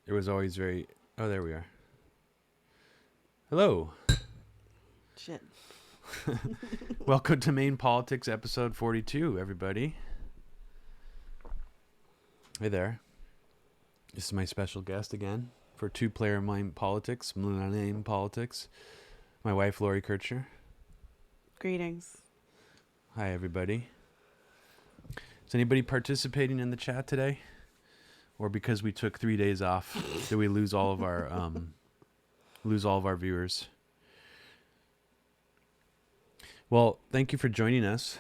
It was always very... Oh, there we are. Hello. Shit. Welcome to Maine Politics, episode 42, everybody. Hey there. This is my special guest again for two-player Maine Politics, Maine Politics. My wife, Laurie Kirchner. Greetings. Hi, everybody. Is anybody participating in the chat today? Or because we took 3 days off, did we lose all of our viewers? Well, thank you for joining us.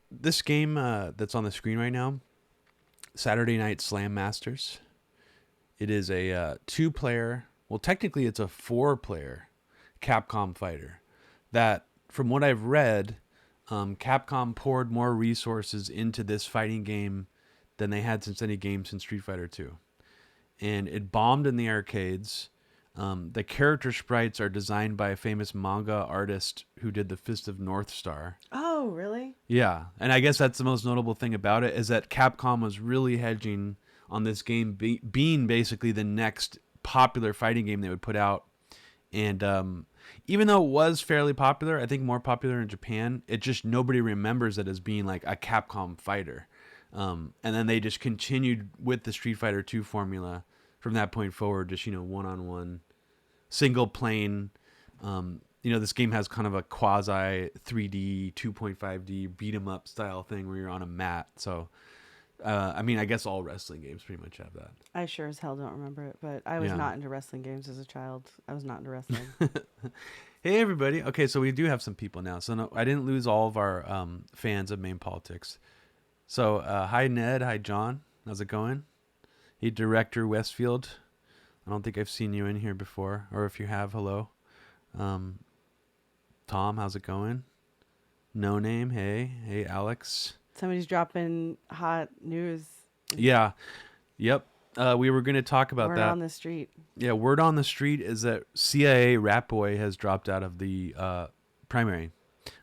This game that's on the screen right now, Saturday Night Slam Masters. It is a two-player, well, technically it's a 4-player Capcom fighter that, from what I've read, Capcom poured more resources into this fighting game than they had since any game since Street Fighter 2. And it bombed in the arcades. The character sprites are designed by a famous manga artist who did the Fist of North Star. Oh, really? Yeah, and I guess that's the most notable thing about it is that Capcom was really hedging on this game being basically the next popular fighting game they would put out. And even though it was fairly popular, I think more popular in Japan, it just nobody remembers it as being like a Capcom fighter. And then they just continued with the Street Fighter 2 formula from that point forward, just, one-on-one, single plane. This game has kind of a quasi 3D, 2.5D beat 'em up style thing where you're on a mat. So, I guess all wrestling games pretty much have that. I sure as hell don't remember it, but I was not into wrestling games as a child. I was not into wrestling. Hey, everybody. Okay, so we do have some people now. So no, I didn't lose all of our fans of Maine Politics. So, hi, Ned. Hi, John. How's it going? Hey, Director Westfield. I don't think I've seen you in here before. Or if you have, hello. Tom, how's it going? No Name. Hey. Hey, Alex. Somebody's dropping hot news. Yeah. Yep. We were going to talk about Word that. on the street. Yeah, word on the street is that CIA Rat Boy has dropped out of the primary.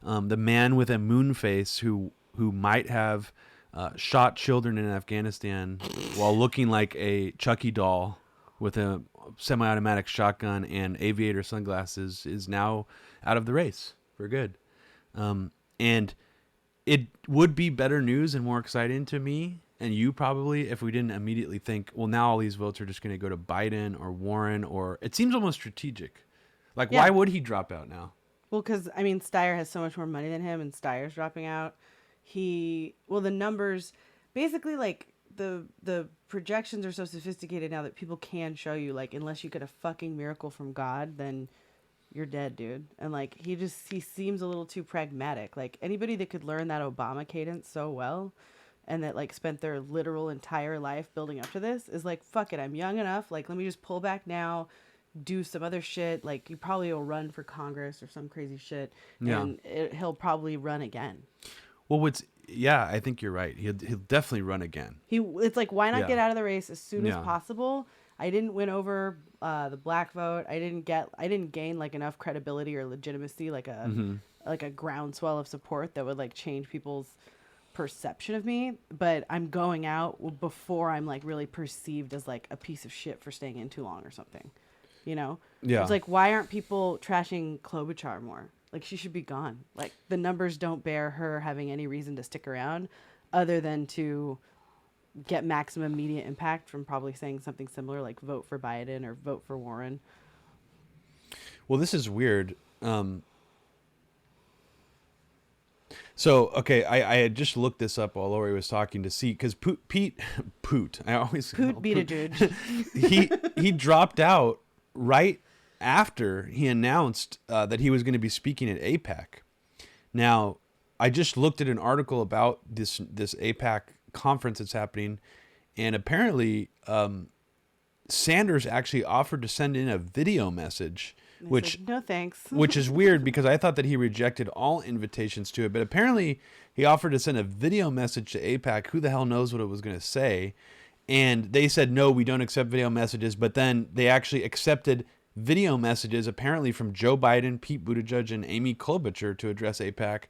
The man with a moon face who might have shot children in Afghanistan while looking like a Chucky doll with a semi-automatic shotgun and aviator sunglasses is now out of the race for good. And it would be better news and more exciting to me and you probably if we didn't immediately think, well, now all these votes are just going to go to Biden or Warren, or it seems almost strategic. Like, why would he drop out now? Well, because, Steyer has so much more money than him, and Steyer's dropping out. The numbers, basically, like, the projections are so sophisticated now that people can show you, like, unless you get a fucking miracle from God, then you're dead, dude. And, like, he seems a little too pragmatic. Like, anybody that could learn that Obama cadence so well and that, like, spent their literal entire life building up to this is like, fuck it, I'm young enough. Like, let me just pull back now, do some other shit. Like, he probably will run for Congress or some crazy shit. Yeah. And he'll probably run again. Well, I think you're right. He'll definitely run again. It's like, why not get out of the race as soon as possible? I didn't win over the black vote. I didn't gain like enough credibility or legitimacy, like a groundswell of support that would like change people's perception of me. But I'm going out before I'm like really perceived as like a piece of shit for staying in too long or something. Yeah. It's like, why aren't people trashing Klobuchar more? Like, she should be gone. Like, the numbers don't bear her having any reason to stick around other than to get maximum media impact from probably saying something similar, like vote for Biden or vote for Warren. Well, this is weird. So, okay, I had just looked this up while Laurie was talking to see, because Poot beat a dude. he dropped out right after he announced that he was going to be speaking at APAC. Now, I just looked at an article about this APAC conference that's happening, and apparently Sanders actually offered to send in a video message, which said, no thanks. Which is weird because I thought that he rejected all invitations to it, but apparently he offered to send a video message to APAC. Who the hell knows what it was going to say? And they said, no, we don't accept video messages. But then they actually accepted video messages, apparently from Joe Biden, Pete Buttigieg, and Amy Klobuchar to address APAC.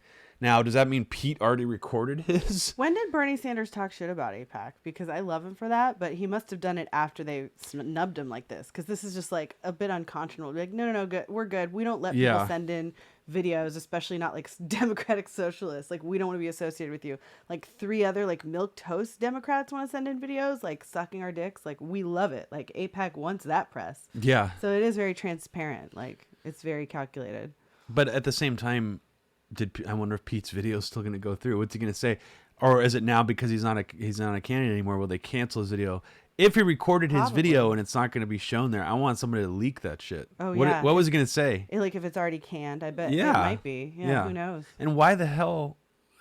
Now, does that mean Pete already recorded his? When did Bernie Sanders talk shit about AIPAC? Because I love him for that, but he must have done it after they snubbed him like this. Because this is just like a bit unconscionable. Like, no, good. We're good. We don't let people send in videos, especially not like Democratic Socialists. Like, we don't want to be associated with you. Like 3 other like milquetoast Democrats want to send in videos, like sucking our dicks. Like, we love it. Like AIPAC wants that press. Yeah. So it is very transparent. Like, it's very calculated. But at the same time, I wonder if Pete's video is still going to go through? What's he going to say? Or is it now because he's not a candidate anymore? Will they cancel his video? If he recorded his video and it's not going to be shown there, I want somebody to leak that shit. Oh, what was he going to say? Like if it's already canned, I bet it might be. Yeah, who knows? And why the hell?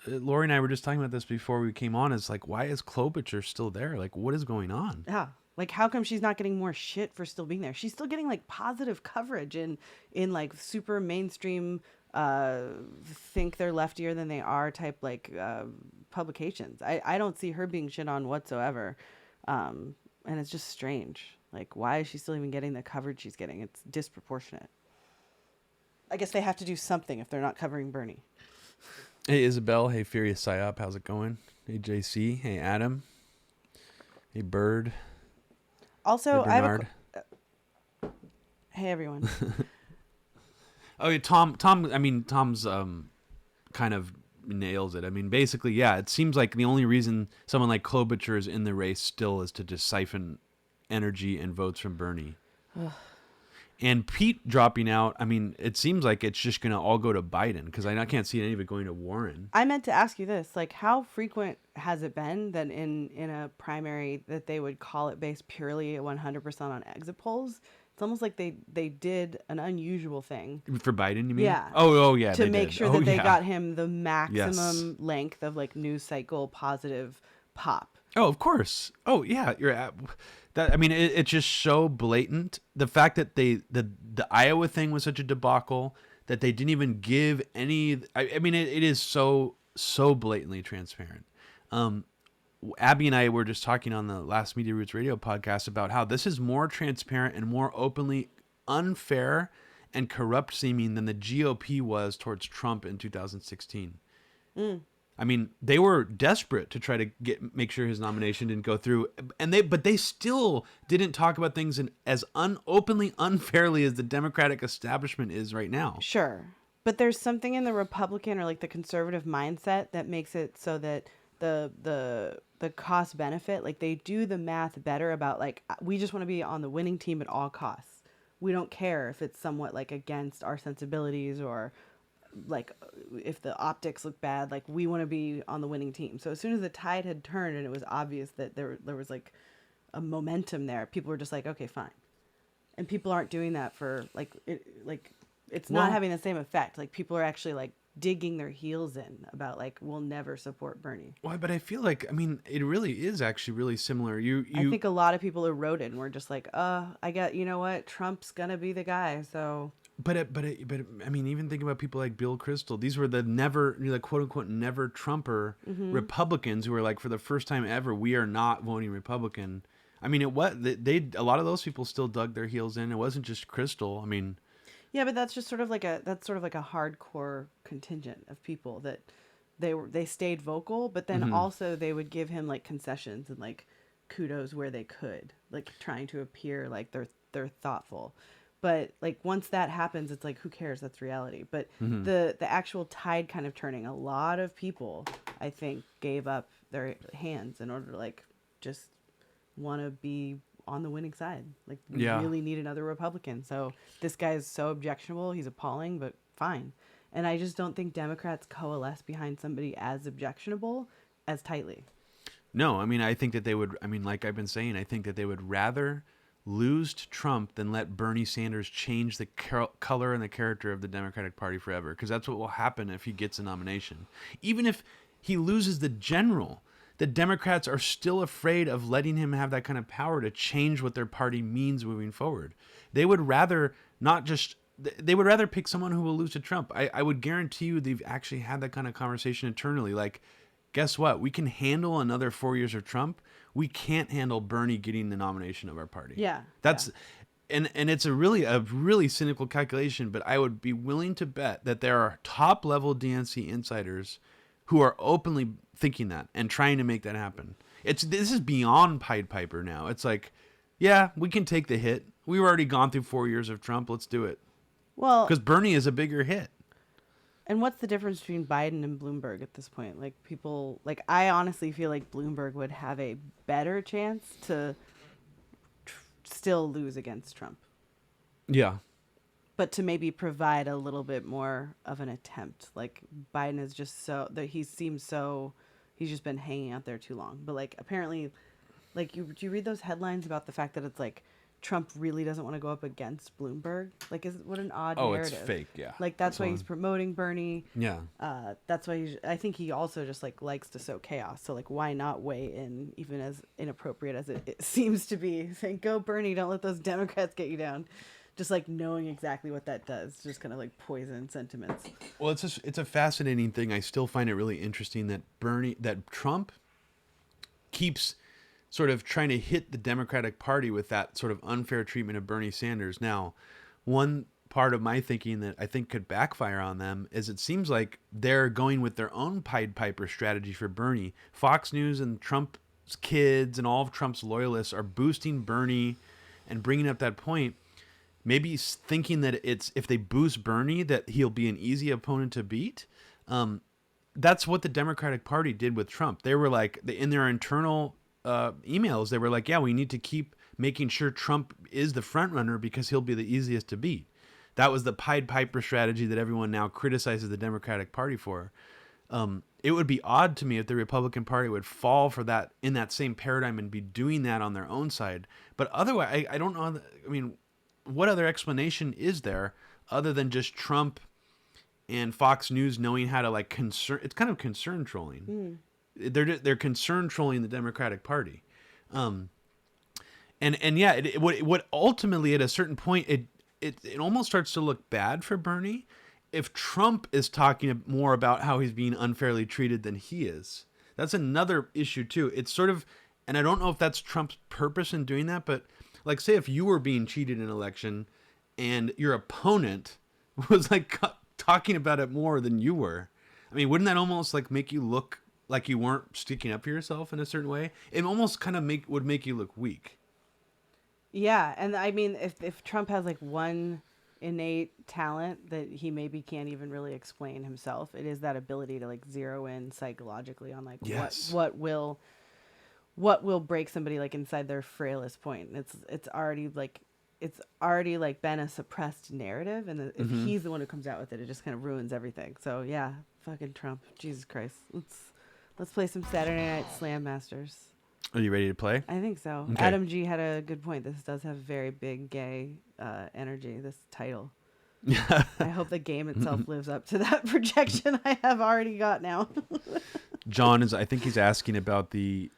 Laurie and I were just talking about this before we came on. It's like, why is Klobuchar still there? Like, what is going on? Yeah. Like, how come she's not getting more shit for still being there? She's still getting like positive coverage in like super mainstream think they're leftier than they are type like publications. I don't see her being shit on whatsoever. And it's just strange. Like, why is she still even getting the coverage she's getting? It's disproportionate. I guess they have to do something if they're not covering Bernie. Hey, Isabel. Hey, Furious Psyop. How's it going? Hey, JC. Hey, Adam. Hey, Bird. Also, I have hey, everyone. Oh, yeah, Tom. I mean, Tom's kind of nails it. I mean, basically, yeah. It seems like the only reason someone like Klobuchar is in the race still is to just siphon energy and votes from Bernie. And Pete dropping out. I mean, it seems like it's just gonna all go to Biden because I can't see any of it going to Warren. I meant to ask you this: like, how frequent has it been that in a primary that they would call it based purely 100% on exit polls? It's almost like they did an unusual thing. For Biden, you mean? Yeah. Oh yeah. To make sure that they got him the maximum length of like news cycle positive pop. Oh, of course. Oh yeah. That. I mean, it's just so blatant. The fact that the Iowa thing was such a debacle that they didn't even give any. I mean, it is so blatantly transparent. Abby and I were just talking on the last Media Roots Radio podcast about how this is more transparent and more openly unfair and corrupt seeming than the GOP was towards Trump in 2016. I mean, they were desperate to try to make sure his nomination didn't go through, but they still didn't talk about things as openly unfairly as the Democratic establishment is right now. Sure, but there's something in the Republican or like the conservative mindset that makes it so that the cost benefit, like they do the math better about like, we just want to be on the winning team at all costs. We don't care if it's somewhat like against our sensibilities or like if the optics look bad, like we want to be on the winning team. So as soon as the tide had turned and it was obvious that there was like a momentum there, people were just like, okay, fine. And people aren't doing that for it's not having the same effect. Like people are actually like digging their heels in about like, we'll never support Bernie. Why? But I feel like, I mean, it really is actually really similar. I think a lot of people eroded and were just like, you know what? Trump's gonna be the guy. So. But I mean, even think about people like Bill Kristol. These were the quote unquote never Trumper Republicans who were like, for the first time ever, we are not voting Republican. I mean, a lot of those people still dug their heels in. It wasn't just Kristol. I mean. Yeah, but that's just sort of like a hardcore contingent of people that they stayed vocal, but then also they would give him like concessions and like kudos where they could, like trying to appear like they're thoughtful. But like once that happens, it's like, who cares? That's reality. But the actual tide kind of turning, a lot of people I think gave up their hands in order to like just want to be on the winning side. Like we really need another Republican. So this guy is so objectionable. He's appalling, but fine. And I just don't think Democrats coalesce behind somebody as objectionable as tightly. No, I mean, I think that they would, I mean, like I've been saying, I think that they would rather lose to Trump than let Bernie Sanders change the color and the character of the Democratic Party forever. Because that's what will happen if he gets a nomination. Even if he loses the general, the Democrats are still afraid of letting him have that kind of power to change what their party means moving forward. They would rather they would rather pick someone who will lose to Trump. I would guarantee you they've actually had that kind of conversation internally. Like, guess what? We can handle another 4 years of Trump. We can't handle Bernie getting the nomination of our party. Yeah. and it's a really cynical calculation, but I would be willing to bet that there are top level DNC insiders who are openly thinking that and trying to make that happen. This is beyond Pied Piper now. It's like, yeah, we can take the hit. We've already gone through 4 years of Trump. Let's do it. Well, because Bernie is a bigger hit. And what's the difference between Biden and Bloomberg at this point? Like I honestly feel like Bloomberg would have a better chance to still lose against Trump. Yeah. But to maybe provide a little bit more of an attempt. Like Biden is just he's just been hanging out there too long. But like apparently, like do you read those headlines about the fact that it's like Trump really doesn't want to go up against Bloomberg? Like, what an odd narrative. It's fake, yeah. Like, that's why he's promoting Bernie. Yeah. That's why I think he also just, like, likes to sow chaos. So, like, why not weigh in, even as inappropriate as it seems to be, saying, go Bernie, don't let those Democrats get you down. Just, like, knowing exactly what that does. Just kind of, like, poison sentiments. Well, it's a fascinating thing. I still find it really interesting that Trump keeps sort of trying to hit the Democratic Party with that sort of unfair treatment of Bernie Sanders. Now, one part of my thinking that I think could backfire on them is it seems like they're going with their own Pied Piper strategy for Bernie. Fox News and Trump's kids and all of Trump's loyalists are boosting Bernie and bringing up that point. Maybe thinking that if they boost Bernie, that he'll be an easy opponent to beat. That's what the Democratic Party did with Trump. They were like, in their internal emails, they were like, yeah, we need to keep making sure Trump is the front runner because he'll be the easiest to beat. That was the Pied Piper strategy that everyone now criticizes the Democratic Party for. It would be odd to me if the Republican Party would fall for that in that same paradigm and be doing that on their own side. But otherwise, I don't know. I mean, what other explanation is there other than just Trump and Fox News knowing how to like concern? It's kind of concern trolling. They're concern trolling the Democratic Party, and yeah, what ultimately at a certain point it almost starts to look bad for Bernie if Trump is talking more about how he's being unfairly treated than he is. That's another issue too. It's sort of, and I don't know if that's Trump's purpose in doing that, but like say if you were being cheated in an election and your opponent was like talking about it more than you were, I mean, wouldn't that almost like make you look like you weren't sticking up for yourself in a certain way? It almost kind of would make you look weak. Yeah, and I mean, if Trump has like one innate talent that he maybe can't even really explain himself, it is that ability to like zero in psychologically on like what will break somebody like inside their frailest point. And it's already like been a suppressed narrative, and if he's the one who comes out with it, it just kind of ruins everything. So yeah, fucking Trump, Jesus Christ, Let's play some Saturday Night Slam Masters. Are you ready to play? I think so. Okay. Adam G had a good point. This does have very big gay energy, this title. I hope the game itself lives up to that projection I have already got now. John I think he's asking about the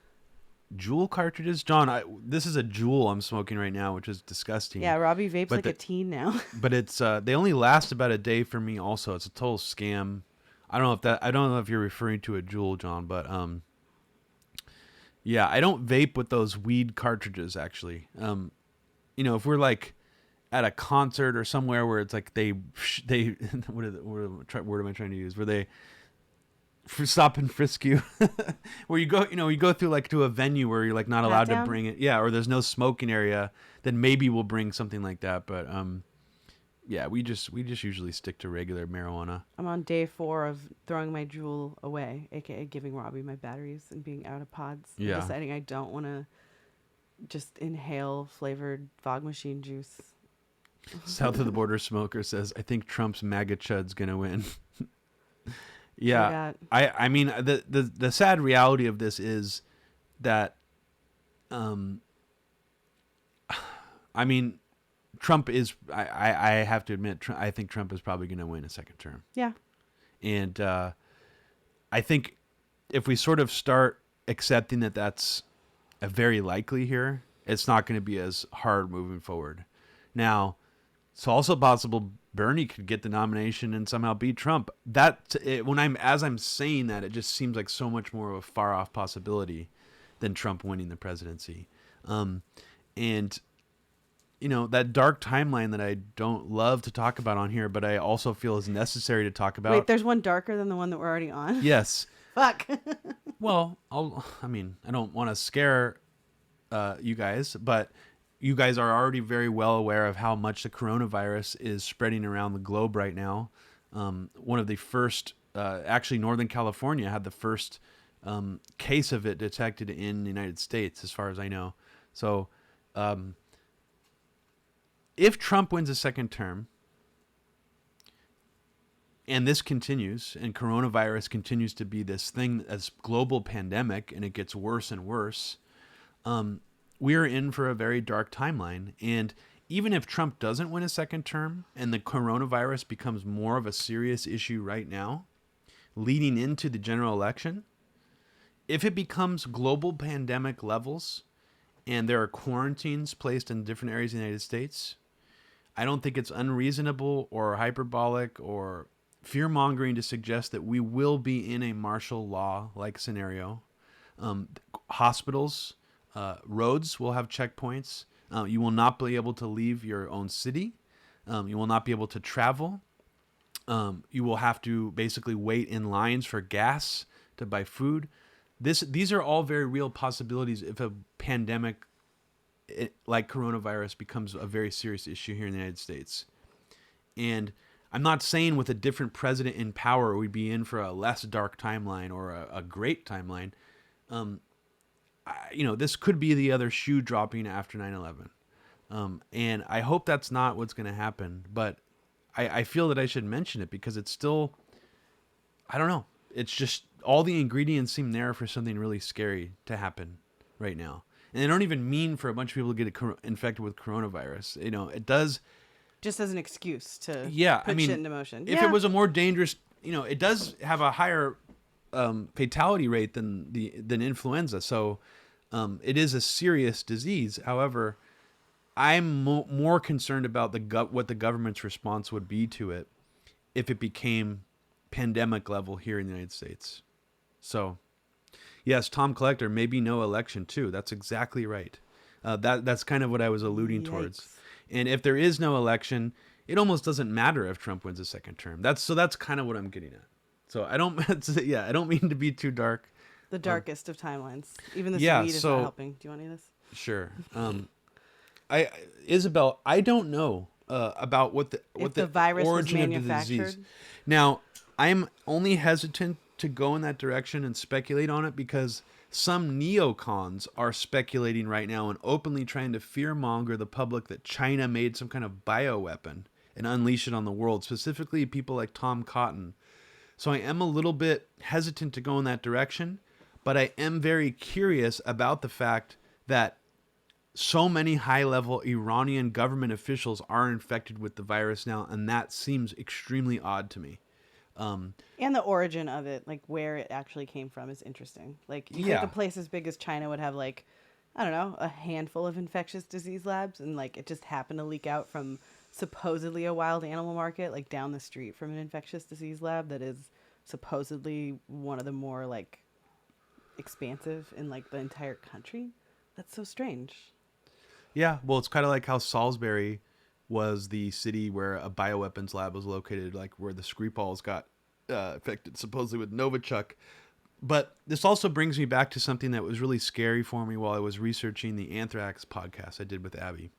Juul cartridges. John, this is a Juul I'm smoking right now, which is disgusting. Yeah, Robbie vapes like a teen now. But it's they only last about a day for me also. It's a total scam. I don't know if you're referring to a Juul, John, but yeah, I don't vape with those weed cartridges actually. If we're like at a concert or somewhere where it's like they what word am I trying to use? Where they stop and frisk you, where you go through like to a venue where you're like not allowed to bring it, or there's no smoking area, then maybe we'll bring something like that. But yeah, we just usually stick to regular marijuana. I'm on day 4 of throwing my Juul away, aka giving Robbie my batteries and being out of pods. Yeah. And deciding I don't want to just inhale flavored fog machine juice. South of the Border Smoker says, I think Trump's MAGA chud's gonna win. Yeah, I mean the sad reality of this is that, I mean, Trump is. I have to admit, I think Trump is probably going to win a second term. Yeah, and I think if we sort of start accepting that that's a very likely here, it's not going to be as hard moving forward. Now, it's also possible Bernie could get the nomination and somehow beat Trump. As I'm saying that, it just seems like so much more of a far off possibility than Trump winning the presidency. And that dark timeline that I don't love to talk about on here, but I also feel is necessary to talk about. Wait, there's one darker than the one that we're already on? Yes. Fuck. Well, I don't want to scare you guys, but you guys are already very well aware of how much the coronavirus is spreading around the globe right now. One of the first, actually, Northern California had the first case of it detected in the United States, as far as I know. So, if Trump wins a second term, and this continues, and coronavirus continues to be this thing as global pandemic, and it gets worse and worse, we are in for a very dark timeline. And even if Trump doesn't win a second term, and the coronavirus becomes more of a serious issue right now, leading into the general election, if it becomes global pandemic levels, and there are quarantines placed in different areas of the United States, I don't think it's unreasonable or hyperbolic or fear-mongering to suggest that we will be in a martial law-like scenario. Hospitals, roads will have checkpoints. You will not be able to leave your own city. You will not be able to travel. You will have to basically wait in lines for gas to buy food. These are all very real possibilities if a pandemic like coronavirus becomes a very serious issue here in the United States. And I'm not saying with a different president in power we'd be in for a less dark timeline or a great timeline. This could be the other shoe dropping after 9/11. And I hope that's not what's going to happen. But I feel that I should mention it because it's still, I don't know. It's just all the ingredients seem there for something really scary to happen right now. And they don't even mean for a bunch of people to get infected with coronavirus. It does. Just as an excuse to put shit into motion. If it was a more dangerous, it does have a higher fatality rate than influenza. So it is a serious disease. However, I'm more concerned about what the government's response would be to it if it became pandemic level here in the United States. So, yes, Tom Collector, maybe no election too. That's exactly right. That's kind of what I was alluding towards. And if there is no election, it almost doesn't matter if Trump wins a second term. That's kind of what I'm getting at. So I don't mean to be too dark. The darkest of timelines. Even the weed is not helping. Do you want any of this? Sure. Isabel, I don't know about what the virus origin was of the disease. Now, I'm only hesitant to go in that direction and speculate on it because some neocons are speculating right now and openly trying to fearmonger the public that China made some kind of bioweapon and unleash it on the world, specifically people like Tom Cotton. So I am a little bit hesitant to go in that direction, but I am very curious about the fact that so many high-level Iranian government officials are infected with the virus now, and that seems extremely odd to me. And the origin of it, like where it actually came from, is interesting. Like, you think a place as big as China would have, like, I don't know, a handful of infectious disease labs, and like it just happened to leak out from supposedly a wild animal market, like down the street from an infectious disease lab that is supposedly one of the more like expansive in like the entire country. That's so strange. Yeah, well, it's kind of like how Salisbury was the city where a bioweapons lab was located, like where the Skripals got infected, supposedly with Novichok. But this also brings me back to something that was really scary for me while I was researching the anthrax podcast I did with Abby.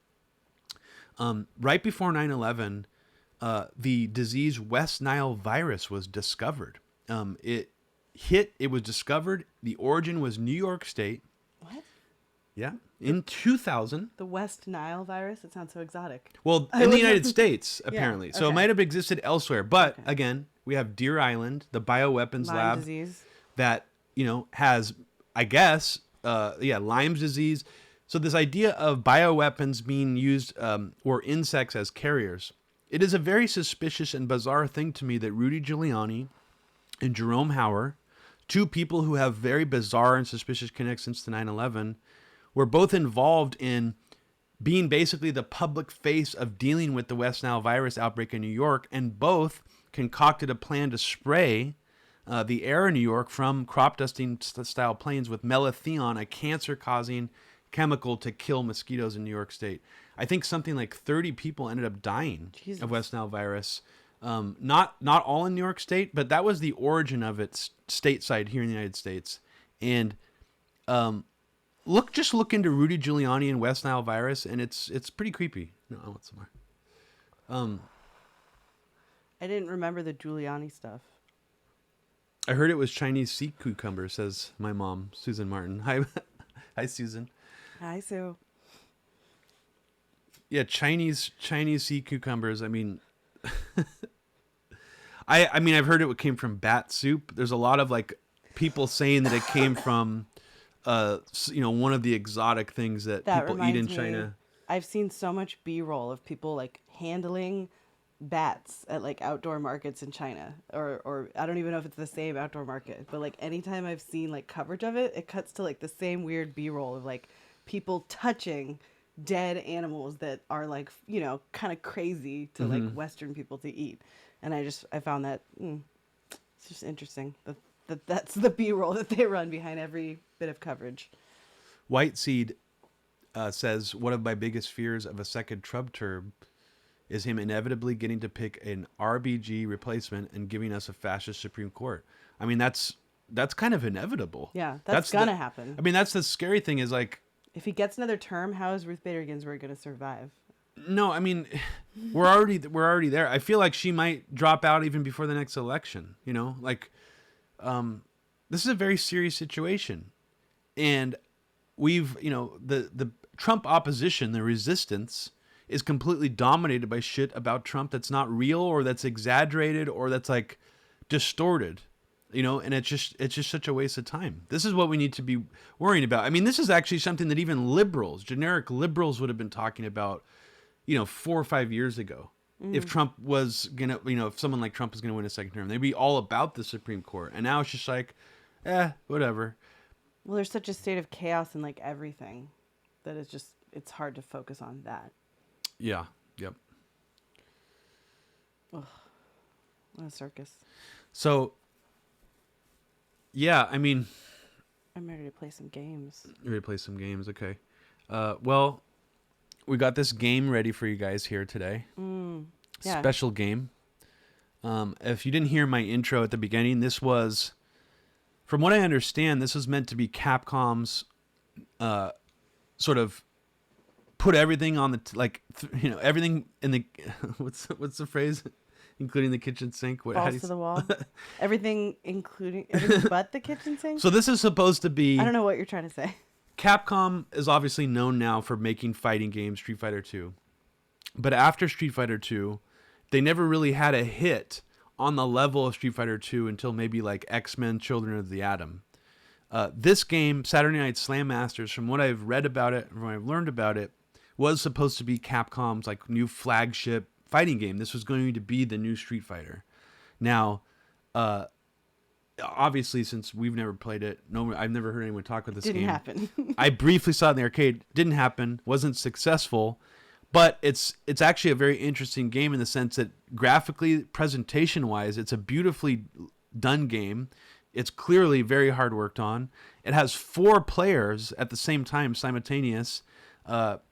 Right before 9/11, the disease West Nile virus was discovered. It was discovered. The origin was New York State. What? Yeah. In 2000. The West Nile virus? It sounds so exotic. Well, in the United States, apparently. Yeah, So it might have existed elsewhere. But, again, we have Deer Island, the bioweapons lab. Disease. That, has, I guess, Lyme's disease. So this idea of bioweapons being used or insects as carriers, it is a very suspicious and bizarre thing to me that Rudy Giuliani and Jerome Hauer, two people who have very bizarre and suspicious connections to 9/11, were both involved in being basically the public face of dealing with the West Nile virus outbreak in New York, and both concocted a plan to spray the air in New York from crop dusting style planes with melathion, a cancer-causing chemical to kill mosquitoes in New York State. I think something like 30 people ended up dying Jesus. of West Nile virus. Not all in New York State, but that was the origin of it stateside here in the United States. And look into Rudy Giuliani and West Nile virus, and it's pretty creepy. No, I want some more. I didn't remember the Giuliani stuff. I heard it was Chinese sea cucumber, says my mom, Susan Martin. Hi, Susan. Hi, Sue. Yeah, Chinese sea cucumbers. I mean, I mean, I've heard it came from bat soup. There's a lot of like people saying that it came from, one of the exotic things that people eat in China. I've seen so much B-roll of people like handling bats at like outdoor markets in China, or I don't even know if it's the same outdoor market, but like anytime I've seen like coverage of it, it cuts to like the same weird B-roll of like people touching dead animals that are like, kind of crazy to like Western people to eat. And I found that it's just interesting that's the B-roll that they run behind every bit of coverage. White Seed says, one of my biggest fears of a second Trump term is him inevitably getting to pick an RBG replacement and giving us a fascist Supreme Court. I mean, that's kind of inevitable. Yeah, that's gonna happen. I mean, that's the scary thing is like, if he gets another term, how is Ruth Bader Ginsburg going to survive? No, I mean, we're already there. I feel like she might drop out even before the next election. This is a very serious situation, and we've, the Trump opposition, the resistance, is completely dominated by shit about Trump that's not real or that's exaggerated or that's like distorted. And it's just such a waste of time. This is what we need to be worrying about. I mean, this is actually something that even generic liberals would have been talking about, 4 or 5 years ago. If Trump was gonna, if someone like Trump is gonna win a second term, they'd be all about the Supreme Court. And now it's just like, whatever. Well, there's such a state of chaos in like everything that it's hard to focus on that. Yeah. Yep. Ugh. What a circus. So. Yeah, I mean... I'm ready to play some games. You're ready to play some games, okay. Well, we got this game ready for you guys here today. Yeah. Special game. If you didn't hear my intro at the beginning, this was... From what I understand, this was meant to be Capcom's sort of put everything on the... everything in the... what's the phrase? Including the kitchen sink. Balls to the wall. everything but the kitchen sink. So this is supposed to be... I don't know what you're trying to say. Capcom is obviously known now for making fighting games, Street Fighter 2. But after Street Fighter 2, they never really had a hit on the level of Street Fighter 2 until maybe like X-Men Children of the Atom. This game, Saturday Night Slam Masters, from what I've read about it, from what I've learned about it, was supposed to be Capcom's like new flagship fighting game. This was going to be the new Street Fighter. Now, obviously, since we've never played it, I've never heard anyone talk about this game. Didn't happen. I briefly saw it in the arcade. Didn't happen. Wasn't successful. But it's actually a very interesting game in the sense that graphically, presentation-wise, it's a beautifully done game. It's clearly very hard worked on. It has 4 players at the same time, simultaneous.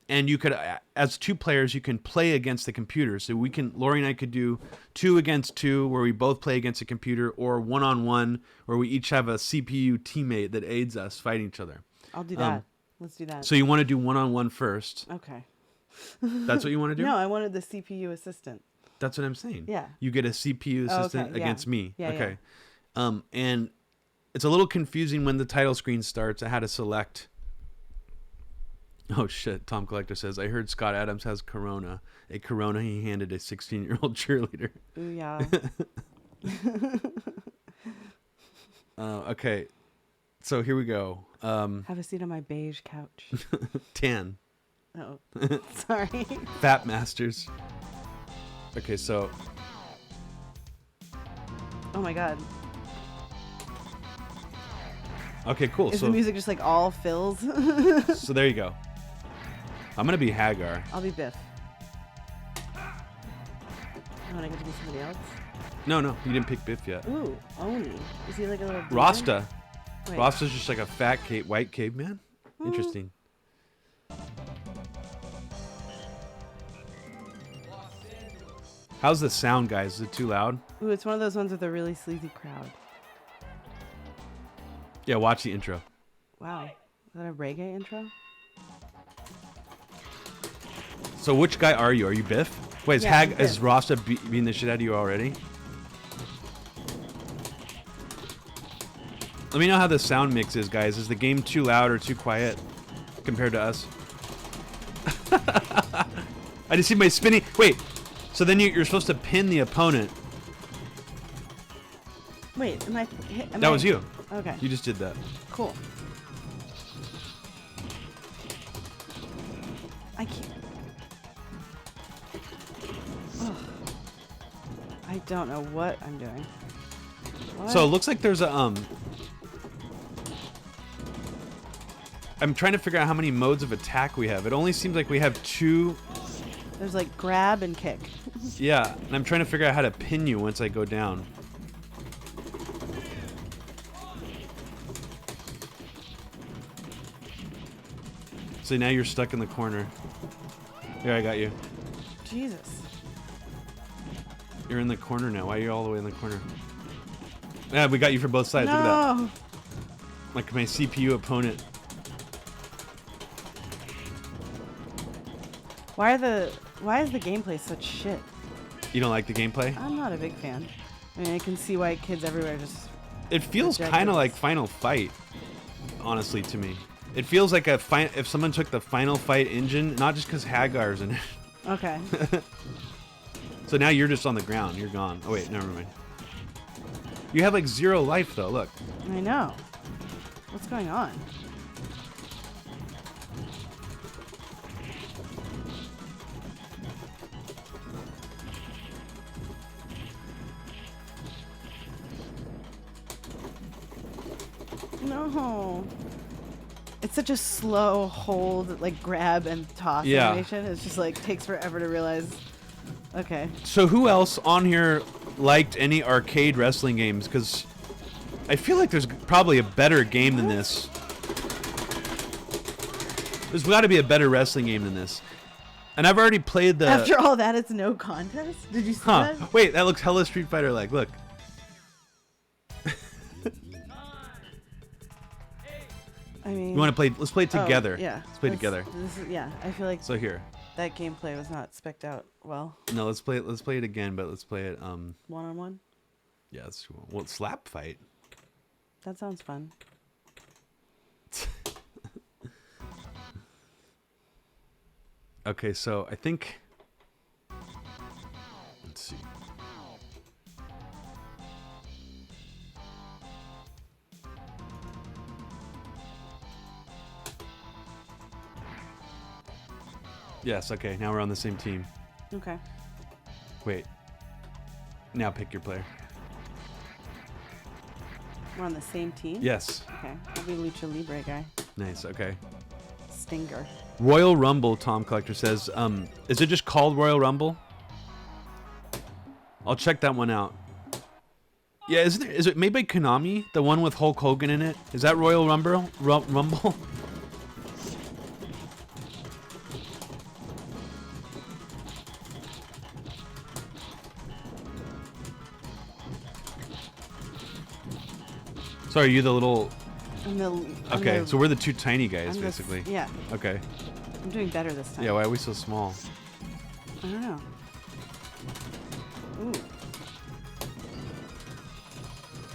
And you could, as 2 players, you can play against the computer. So Laurie and I could do 2 against 2, where we both play against a computer, or 1-on-1, where we each have a CPU teammate that aids us fighting each other. I'll do that. Let's do that. So you want to do 1-on-1 first? Okay. That's what you want to do? No, I wanted the CPU assistant. That's what I'm saying. Yeah. You get a CPU assistant against me. Yeah, okay. Yeah. And it's a little confusing when the title screen starts. I had to select. Oh, shit. Tom Collector says, I heard Scott Adams has Corona. A Corona he handed a 16-year-old cheerleader. Ooh, yeah. Okay. So here we go. Have a seat on my beige couch. Tan. Oh, sorry. Fat Masters. Okay, so. Oh, my God. Okay, cool. Is the music just like all fills? So there you go. I'm going to be Hagar. I'll be Biff. Oh, and I get to be somebody else? No, you didn't pick Biff yet. Ooh, Oni. Is he like a little demon? Rasta. Wait. Rasta's just like a fat white caveman. Interesting. How's the sound, guys? Is it too loud? Ooh, it's one of those ones with a really sleazy crowd. Yeah, watch the intro. Wow. Is that a reggae intro? So which guy are you? Are you Biff? Wait, Yeah, is Rasta beating the shit out of you already? Let me know how the sound mix is, guys. Is the game too loud or too quiet compared to us? I just see my spinning... Wait, so then you're supposed to pin the opponent. Wait, That was you. Okay. You just did that. Cool. I can't. Ugh. I don't know what I'm doing. What? So it looks like there's a I'm trying to figure out how many modes of attack we have. It only seems like we have 2. There's like grab and kick. Yeah, and I'm trying to figure out how to pin you once I go down. So now you're stuck in the corner. Here, I got you. Jesus. You're in the corner now. Why are you all the way in the corner? Yeah, we got you for both sides. No. Look at that. Like my CPU opponent. Why is the gameplay such shit? You don't like the gameplay? I'm not a big fan. I mean, I can see why kids everywhere just... It feels kind of like Final Fight, honestly, to me. It feels like if someone took the Final Fight engine, not just because Hagar's in it. Okay. So now you're just on the ground. You're gone. Oh, wait, never mind. You have like 0 life, though. Look. I know. What's going on? No. It's such a slow hold, like grab and toss animation. It's just like takes forever to realize. Okay. So who else on here liked any arcade wrestling games? Because I feel like there's probably a better game than this. There's got to be a better wrestling game than this. And I've already played the... After all that, it's no contest? Did you see that? Wait, that looks hella Street Fighter-like. Look. I mean... You want to play... Let's play it together. Yeah. Let's play together. Yeah, I feel like... So here. That gameplay was not spec'd out well. No, let's play it again, but let's play it... One-on-one? Yeah, let's... Well, slap fight. That sounds fun. Okay, so I think... Let's see. Yes, okay, now we're on the same team. Okay. Wait. Now pick your player. We're on the same team? Yes. Okay. I'll be Lucha Libre guy. Nice, okay. Stinger. Royal Rumble, Tom Collector says. Is it just called Royal Rumble? I'll check that one out. Yeah, is it made by Konami? The one with Hulk Hogan in it? Is that Royal Rumble? Rumble? So are you the little... Okay, so we're the 2 tiny guys, basically. Yeah. Okay. I'm doing better this time. Yeah, why are we so small? I don't know. Ooh.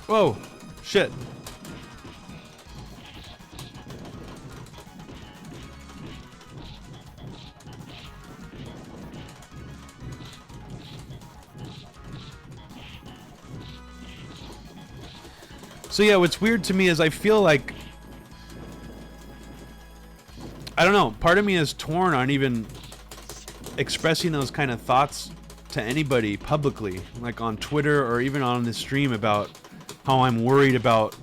Whoa! Shit. So yeah, what's weird to me is I feel like... I don't know, part of me is torn on even expressing those kind of thoughts to anybody publicly, like on Twitter or even on the stream, about how I'm worried about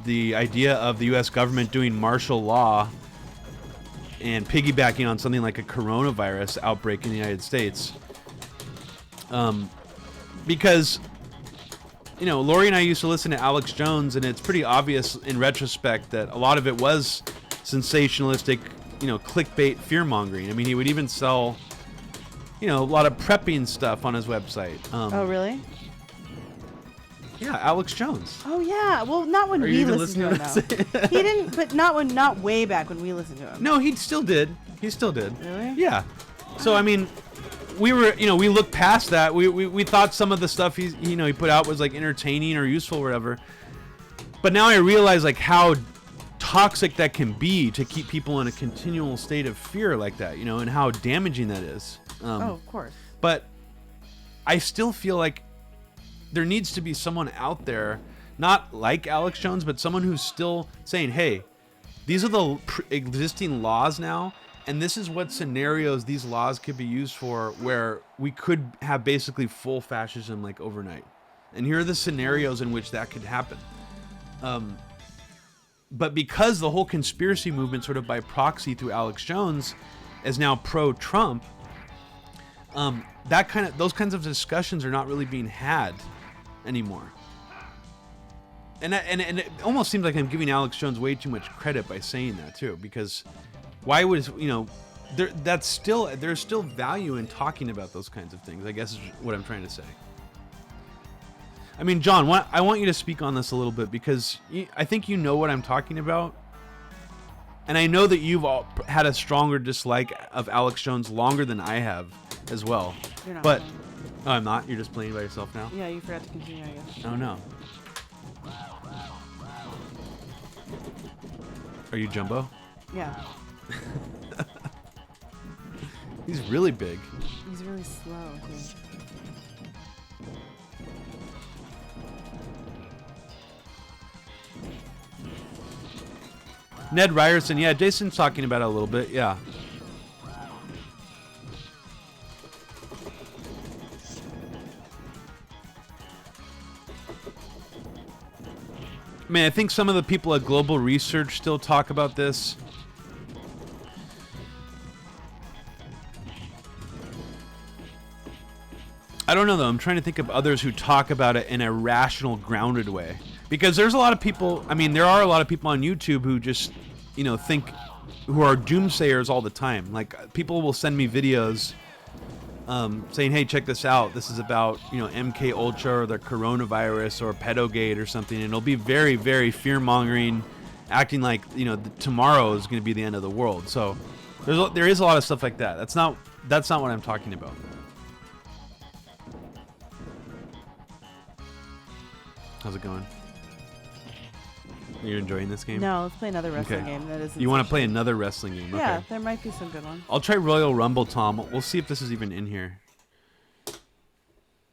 the idea of the U.S. government doing martial law and piggybacking on something like a coronavirus outbreak in the United States. Because, you know, Laurie and I used to listen to Alex Jones, and it's pretty obvious in retrospect that a lot of it was sensationalistic, you know, clickbait fear-mongering. I mean, he would even sell a lot of prepping stuff on his website. Oh, really? Yeah, Alex Jones. Oh, yeah. Well, not when we listened to him, though. He didn't, but not way back when we listened to him. No, he still did. Really? Yeah. So, I mean, we were, we looked past that. We thought some of the stuff he put out was, like, entertaining or useful or whatever. But now I realize, like, how toxic that can be to keep people in a continual state of fear like that, and how damaging that is. Of course. But I still feel like there needs to be someone out there, not like Alex Jones, but someone who's still saying, hey, these are the existing laws now, and this is what scenarios these laws could be used for, where we could have basically full fascism like overnight. And here are the scenarios in which that could happen. But because the whole conspiracy movement, sort of by proxy through Alex Jones, is now pro-Trump, those kinds of discussions are not really being had anymore. And it almost seems like I'm giving Alex Jones way too much credit by saying that too, because why would there's still value in talking about those kinds of things, I guess is what I'm trying to say. I mean, John, I want you to speak on this a little bit, because I think you know what I'm talking about. And I know that you've had a stronger dislike of Alex Jones longer than I have as well. You're not. But, oh, I'm not? You're just playing by yourself now? Yeah, you forgot to continue, I guess. Oh, no. Are you Jumbo? Yeah. He's really big. He's really slow, too. Ned Ryerson, yeah, Jason's talking about it a little bit, yeah. Man, I think some of the people at Global Research still talk about this. I don't know, though. I'm trying to think of others who talk about it in a rational, grounded way. Because there's a lot of people, there are a lot of people on YouTube who just, think, who are doomsayers all the time. Like, people will send me videos saying, hey, check this out. This is about, MK Ultra or the coronavirus or Pedogate or something. And it'll be very, very fear-mongering, acting like, tomorrow is going to be the end of the world. So there is a lot of stuff like that. That's not what I'm talking about. How's it going? Are you enjoying this game? No, let's play another wrestling game. That isn't. You want to play another wrestling game? Yeah, okay. There might be some good ones. I'll try Royal Rumble, Tom. We'll see if this is even in here.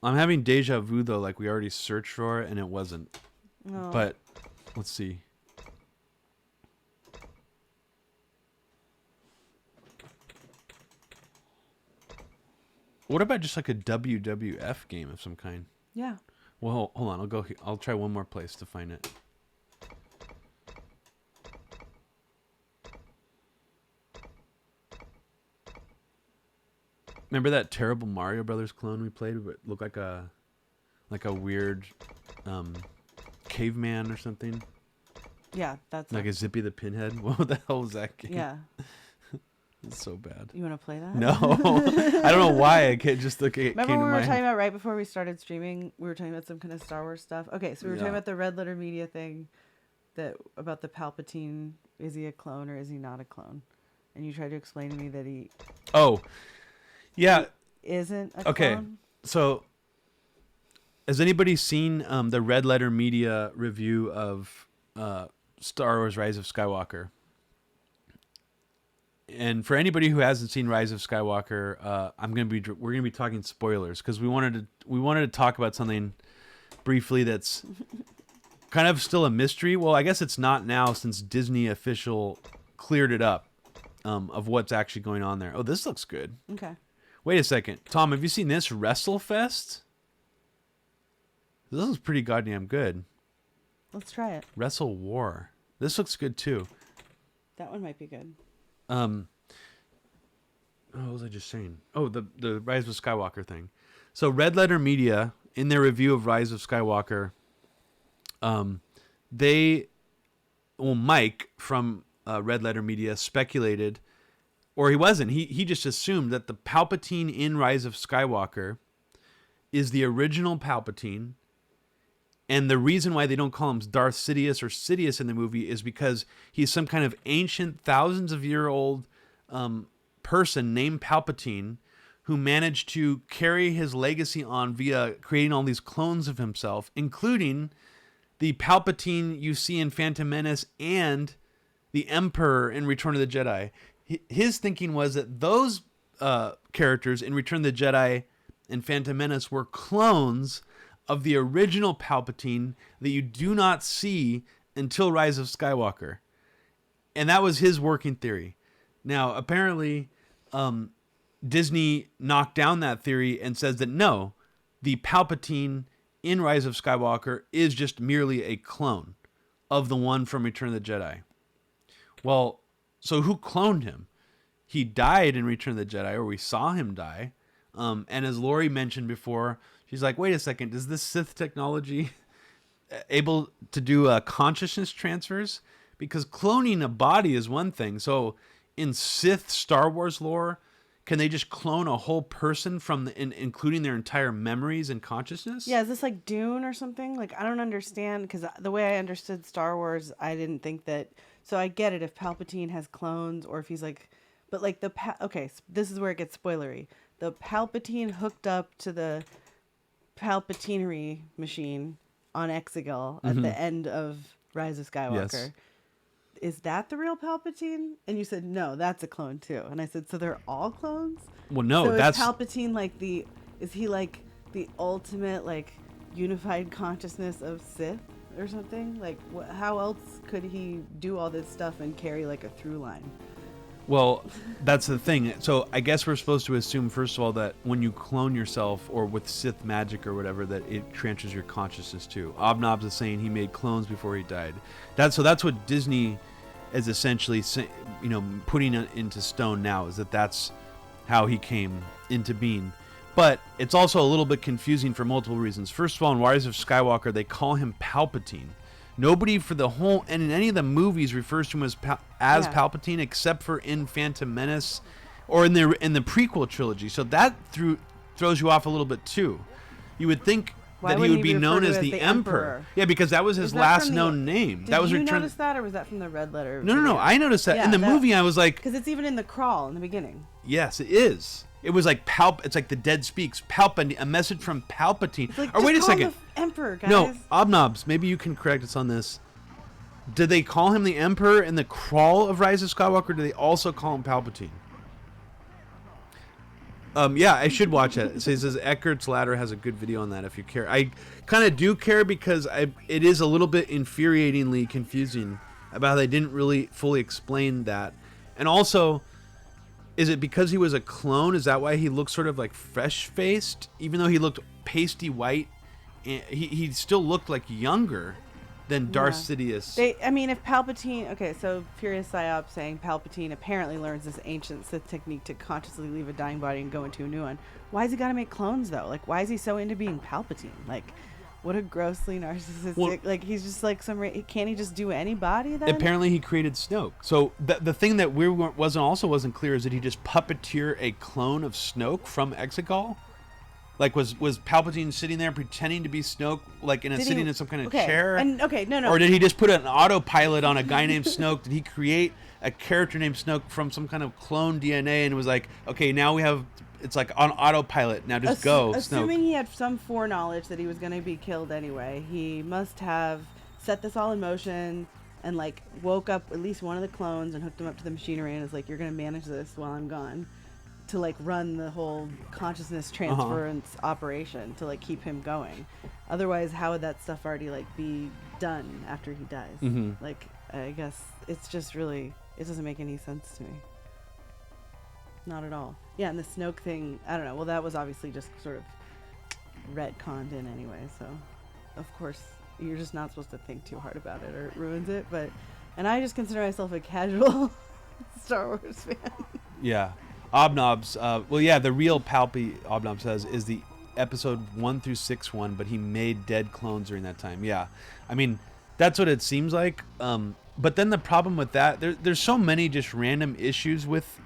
I'm having deja vu, though, like we already searched for it, and it wasn't. Oh. But, let's see. What about just like a WWF game of some kind? Yeah. Well, hold on. I'll go. I'll try one more place to find it. Remember that terrible Mario Brothers clone we played? But looked like a weird caveman or something. Yeah, that's like a Zippy the Pinhead. What the hell was that game? Yeah. It's so bad. You want to play that? No, I don't know why. I can't just look. Remember we were talking about right before we started streaming? We were talking about some kind of Star Wars stuff. Okay, so we were talking about the Red Letter Media thing, about the Palpatine. Is he a clone or is he not a clone? And you tried to explain to me that he. Oh, yeah. He isn't a clone. So, has anybody seen the Red Letter Media review of Star Wars: Rise of Skywalker? And for anybody who hasn't seen Rise of Skywalker, we're gonna be talking spoilers, because we wanted to talk about something briefly that's kind of still a mystery. Well, I guess it's not now, since Disney official cleared it up of what's actually going on there. Oh, this looks good. Okay. Wait a second, Tom. Have you seen this WrestleFest? This looks pretty goddamn good. Let's try it. Wrestle War. This looks good too. That one might be good. What was I just saying? Oh, the Rise of Skywalker thing. So Red Letter Media, in their review of Rise of Skywalker, Mike from Red Letter Media speculated or he wasn't. He just assumed that the Palpatine in Rise of Skywalker is the original Palpatine. And the reason why they don't call him Darth Sidious or Sidious in the movie is because he's some kind of ancient, thousands of year old person named Palpatine who managed to carry his legacy on via creating all these clones of himself, including the Palpatine you see in Phantom Menace and the Emperor in Return of the Jedi. His thinking was that those characters in Return of the Jedi and Phantom Menace were clones of the original Palpatine that you do not see until Rise of Skywalker. And that was his working theory. Now, apparently, Disney knocked down that theory and says that no, the Palpatine in Rise of Skywalker is just merely a clone of the one from Return of the Jedi. Well, so who cloned him? He died in Return of the Jedi, or we saw him die. And as Laurie mentioned before, she's like, wait a second, is this Sith technology able to do consciousness transfers? Because cloning a body is one thing. So in Sith Star Wars lore, can they just clone a whole person from including their entire memories and consciousness? Yeah, is this like Dune or something? Like, I don't understand, because the way I understood Star Wars, I didn't think that... So I get it if Palpatine has clones, or if he's like... But like okay, so this is where it gets spoilery. The Palpatine hooked up to the Palpatinery machine on Exegol at the end of Rise of Skywalker. Yes. Is that the real Palpatine? And you said, no, that's a clone too. And I said, so they're all clones? Well, no, so that's... is Palpatine like is he like the ultimate like unified consciousness of Sith or something? Like, how else could he do all this stuff and carry like a through line? Well, that's the thing. So I guess we're supposed to assume, first of all, that when you clone yourself or with Sith magic or whatever, that it transfers your consciousness too. Obnobs is saying he made clones before he died. That's what Disney is essentially, putting it into stone now, is that's how he came into being. But it's also a little bit confusing for multiple reasons. First of all, in Rise of Skywalker, they call him Palpatine. Nobody for the whole, and in any of the movies, refers to him as Palpatine, except for in Phantom Menace or in the prequel trilogy. So that throws you off a little bit too. You would think that he would be known as the Emperor. Yeah, because that was his last known name. Did you notice that, or was that from the red letter? No. I noticed that. In the movie, I was like... Because it's even in the crawl in the beginning. Yes, it is. It was like it's like the dead speaks. Palpatine, a message from Palpatine. Like, or wait a second. The Emperor, guys. No, Obnobs, maybe you can correct us on this. Did they call him the Emperor in the crawl of Rise of Skywalker, or do they also call him Palpatine? Yeah, I should watch it. It says Eckert's Ladder has a good video on that if you care. I kind of do care because it is a little bit infuriatingly confusing about how they didn't really fully explain that. And also... Is it because he was a clone? Is that why he looked sort of like fresh-faced? Even though he looked pasty white, he still looked like younger than Darth Sidious. If Palpatine... Okay, so Furious Psyop saying Palpatine apparently learns this ancient Sith technique to consciously leave a dying body and go into a new one. Why has he got to make clones, though? Like, why is he so into being Palpatine? Like... What a grossly narcissistic... he's just like can't he just do anybody then? Apparently he created Snoke. So the thing that wasn't clear is that he just puppeteer a clone of Snoke from Exegol? Like, was Palpatine sitting there pretending to be Snoke, like sitting in some kind of chair? No. Or did he just put an autopilot on a guy named Snoke? Did he create a character named Snoke from some kind of clone DNA and was like, okay, now we have... It's like on autopilot. Now just go, Assuming Snoke. He had some foreknowledge that he was going to be killed anyway, he must have set this all in motion and like woke up at least one of the clones and hooked him up to the machinery and was like, you're going to manage this while I'm gone, to like run the whole consciousness transference operation to like keep him going. Otherwise, how would that stuff already like be done after he dies? Mm-hmm. Like, I guess it's just really, it doesn't make any sense to me. Not at all. Yeah, and the Snoke thing, I don't know. Well, that was obviously just sort of retconned in anyway, so of course you're just not supposed to think too hard about it or it ruins it. And I just consider myself a casual Star Wars fan. Yeah. Obnobs, the real Palpy, Obnob says, is the episode 1 through 6 one, but he made dead clones during that time. Yeah. I mean, that's what it seems like. But then the problem with that, there's so many just random issues with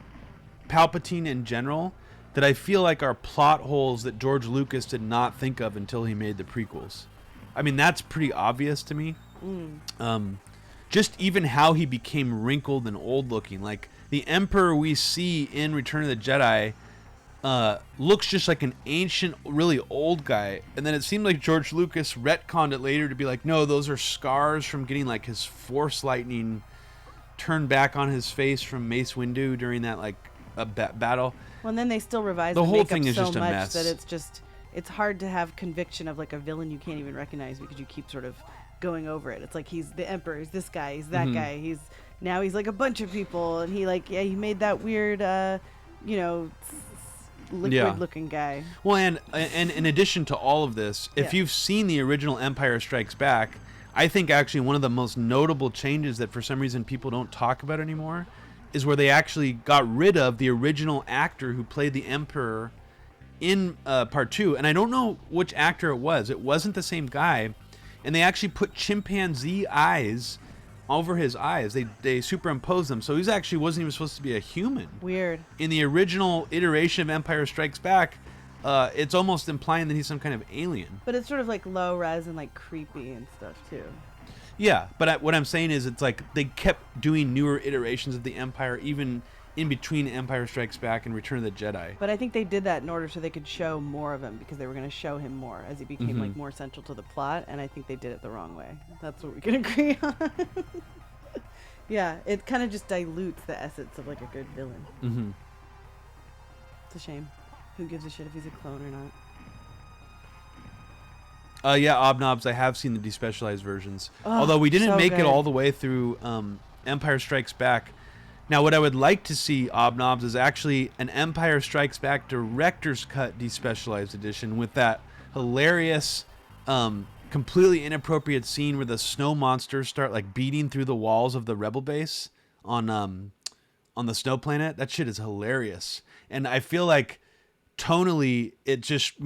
Palpatine in general that I feel like are plot holes that George Lucas did not think of until he made the prequels. I mean, that's pretty obvious to me. Just even how he became wrinkled and old looking. Like, the Emperor we see in Return of the Jedi looks just like an ancient, really old guy. And then it seemed like George Lucas retconned it later to be like, no, those are scars from getting like his Force lightning turned back on his face from Mace Windu during that like battle. Well, and then they still revised the the whole makeup thing is so just a much mess. that it's hard to have conviction of like a villain you can't even recognize because you keep sort of going over it. It's like he's the Emperor, he's this guy, he's that guy, he's like a bunch of people, and he made that weird liquid looking guy. Well, and in addition to all of this, if you've seen the original Empire Strikes Back, I think actually one of the most notable changes that for some reason people don't talk about anymore is where they actually got rid of the original actor who played the Emperor in part 2. And I don't know which actor it was. It wasn't the same guy. And they actually put chimpanzee eyes over his eyes. They superimposed them. So he actually wasn't even supposed to be a human. Weird. In the original iteration of Empire Strikes Back, it's almost implying that he's some kind of alien. But it's sort of like low res and like creepy and stuff too. Yeah, but what I'm saying is it's like they kept doing newer iterations of the Empire even in between Empire Strikes Back and Return of the Jedi. But I think they did that in order so they could show more of him because they were going to show him more as he became like more central to the plot, and I think they did it the wrong way. That's what we can agree on. Yeah, it kind of just dilutes the essence of like a good villain. It's a shame. Who gives a shit if he's a clone or not? Yeah, Obnobs, I have seen the despecialized versions. Although we didn't make it all the way through Empire Strikes Back. Now, what I would like to see, Obnobs, is actually an Empire Strikes Back Director's Cut despecialized edition with that hilarious, completely inappropriate scene where the snow monsters start like beating through the walls of the rebel base on the snow planet. That shit is hilarious. And I feel like tonally, it just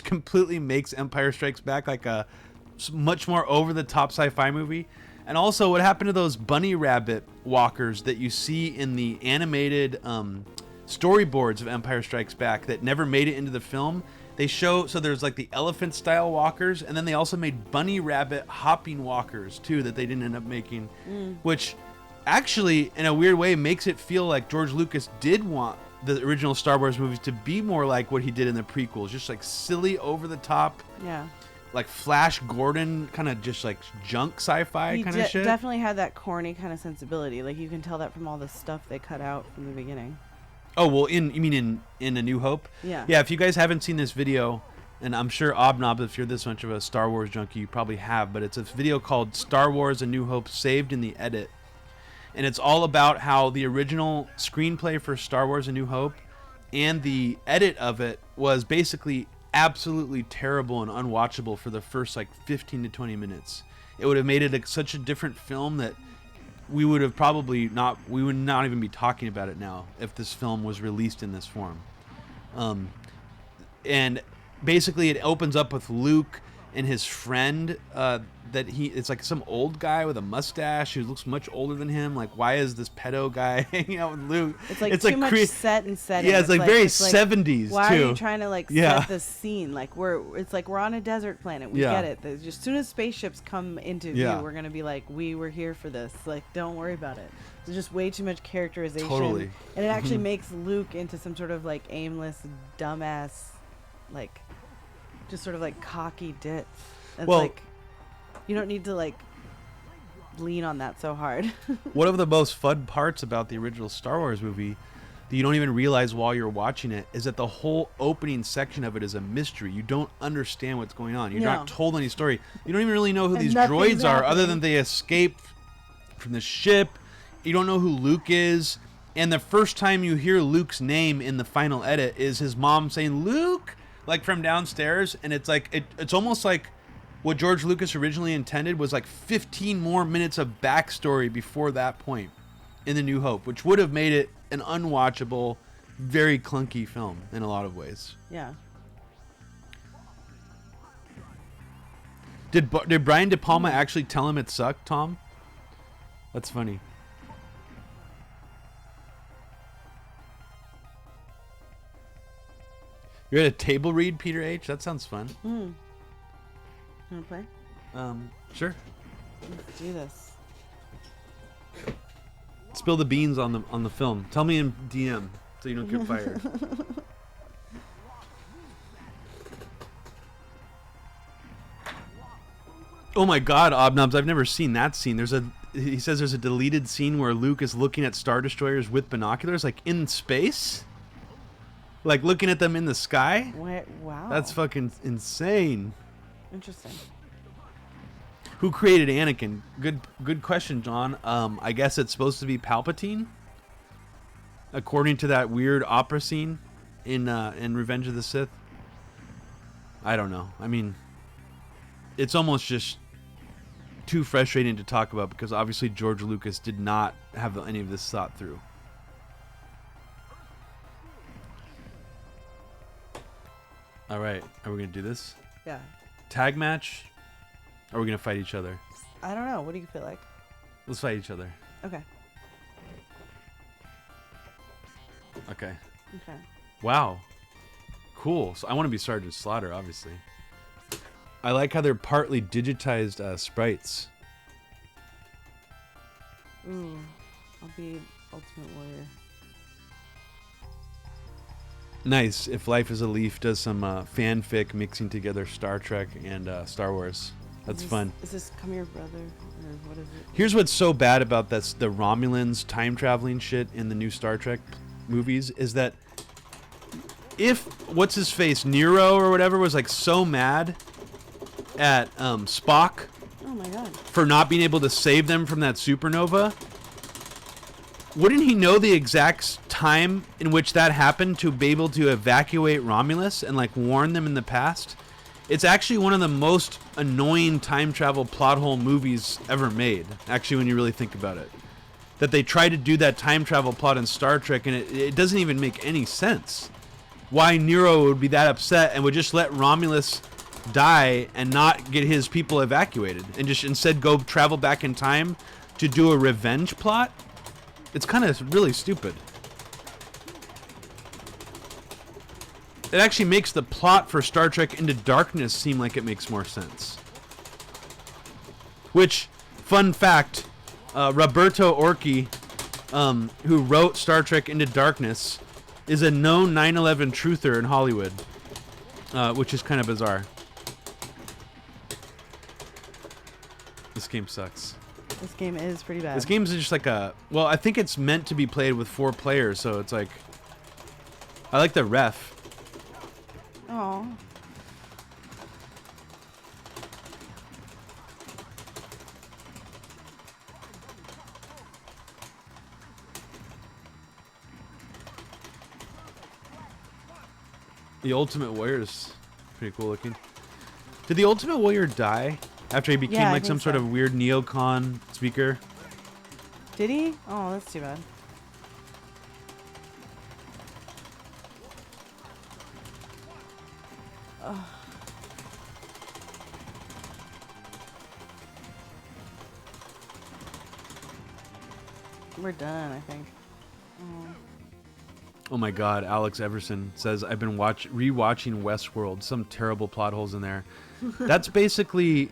completely makes Empire Strikes Back like a much more over-the-top sci-fi movie. And also, what happened to those bunny rabbit walkers that you see in the animated storyboards of Empire Strikes Back that never made it into the film? They show, so there's like the elephant-style walkers, and then they also made bunny rabbit hopping walkers, too, that they didn't end up making, which actually, in a weird way, makes it feel like George Lucas did want the original Star Wars movies to be more like what he did in the prequels, just like silly, over the top, like Flash Gordon kind of just like junk sci-fi kind of shit. Definitely had that corny kind of sensibility. Like you can tell that from all the stuff they cut out from the beginning. Oh well, you mean in A New Hope? Yeah. Yeah. If you guys haven't seen this video, and I'm sure Obnob, if you're this much of a Star Wars junkie, you probably have, but it's a video called Star Wars: A New Hope, saved in the edit. And it's all about how the original screenplay for Star Wars: A New Hope and the edit of it was basically absolutely terrible and unwatchable for the first like 15 to 20 minutes. It would have made it such a different film that we would not even be talking about it now if this film was released in this form. And basically it opens up with Luke and his friend it's like some old guy with a mustache who looks much older than him. Like, why is this pedo guy hanging out with Luke? It's too much set and setting. Yeah, it's like very 70s why too. Are you trying to like set the scene? Like we're on a desert planet. We get it. As soon as spaceships come into view, we're gonna be like, we were here for this. Like, don't worry about it. There's just way too much characterization. Totally. And it actually makes Luke into some sort of like aimless, dumbass, like just sort of like cocky ditz. It's like you don't need to like lean on that so hard. One of the most fun parts about the original Star Wars movie that you don't even realize while you're watching it is that the whole opening section of it is a mystery. You don't understand what's going on. You're not told any story. You don't even really know who these droids are other than they escape from the ship. You don't know who Luke is. And the first time you hear Luke's name in the final edit is his mom saying, Luke, like from downstairs. And it's like, it's almost like what George Lucas originally intended was like 15 more minutes of backstory before that point in The New Hope, which would have made it an unwatchable, very clunky film in a lot of ways. Yeah. Did Brian De Palma actually tell him it sucked, Tom? That's funny. You're at a table read, Peter H. That sounds fun. You wanna play? Sure. Let's do this. Spill the beans on the film. Tell me in DM so you don't get fired. Oh my God, Obnobs! I've never seen that scene. He says there's a deleted scene where Luke is looking at Star Destroyers with binoculars, like in space, like looking at them in the sky. Wow. That's fucking insane. Interesting. Who created Anakin? Good question, John. I guess it's supposed to be Palpatine, according to that weird opera scene in Revenge of the Sith. I don't know. I mean, it's almost just too frustrating to talk about because obviously George Lucas did not have any of this thought through. All right, are we gonna do this? Yeah. Tag match? Or are we gonna fight each other? I don't know. What do you feel like? Let's fight each other. Okay. Okay. Okay. Wow. Cool. So I want to be Sergeant Slaughter, obviously. I like how they're partly digitized sprites. Ooh. I'll be Ultimate Warrior. Nice. If Life is a Leaf does some fanfic mixing together Star Trek and Star Wars. That's fun. Is this Come Here Brother? Or what is it? Here's what's so bad about this, the Romulans time traveling shit in the new Star Trek movies is that if what's his face Nero or whatever was like so mad at Spock Oh my God. for not being able to save them from that supernova, wouldn't he know the exact time in which that happened to be able to evacuate Romulus and like warn them in the past? It's actually one of the most annoying time travel plot hole movies ever made, actually, when you really think about it. That they try to do that time travel plot in Star Trek, and it doesn't even make any sense. Why Nero would be that upset and would just let Romulus die and not get his people evacuated, and just instead go travel back in time to do a revenge plot? It's kind of really stupid. It actually makes the plot for Star Trek Into Darkness seem like it makes more sense. Which, fun fact, Roberto Orci, who wrote Star Trek Into Darkness, is a known 9/11 truther in Hollywood, which is kind of bizarre. This game sucks. This game is pretty bad. This game is just like well, I think it's meant to be played with 4 players, so it's like, I like the ref. Oh. The Ultimate Warrior is pretty cool looking. Did the Ultimate Warrior die after he became Yeah, I like some think sort so. of weird neocon speaker? Did he? Oh, that's too bad. Ugh. We're done, I think. Oh. Oh my God, Alex Everson says, I've been rewatching Westworld. Some terrible plot holes in there. That's basically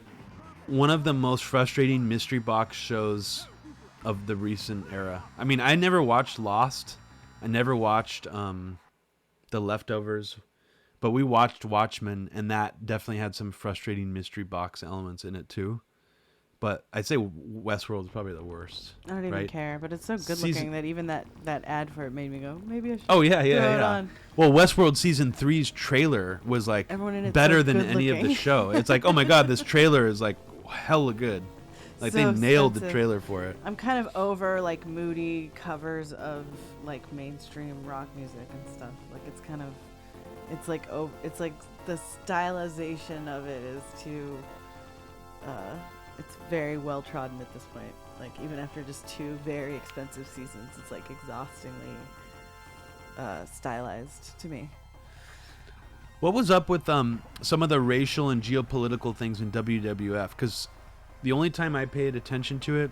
one of the most frustrating mystery box shows of the recent era. I mean, I never watched Lost. I never watched The Leftovers. But we watched Watchmen, and that definitely had some frustrating mystery box elements in it too. But I'd say Westworld is probably the worst. I don't even right? care, but it's so good Season- looking that even that ad for it made me go, maybe I should. Oh yeah, throw it yeah. on. Well, Westworld season 3's trailer was like Everyone in it's better so than good any of the looking. show. It's like, oh my God, this trailer is like hella good. Like So they nailed the expensive. trailer for it. I'm kind of over like moody covers of like mainstream rock music and stuff. Like it's kind of, it's like the stylization of it is too, it's very well trodden at this point. Like even after just 2 very expensive seasons, it's like exhaustingly stylized to me. What was up with some of the racial and geopolitical things in WWF? Because the only time I paid attention to it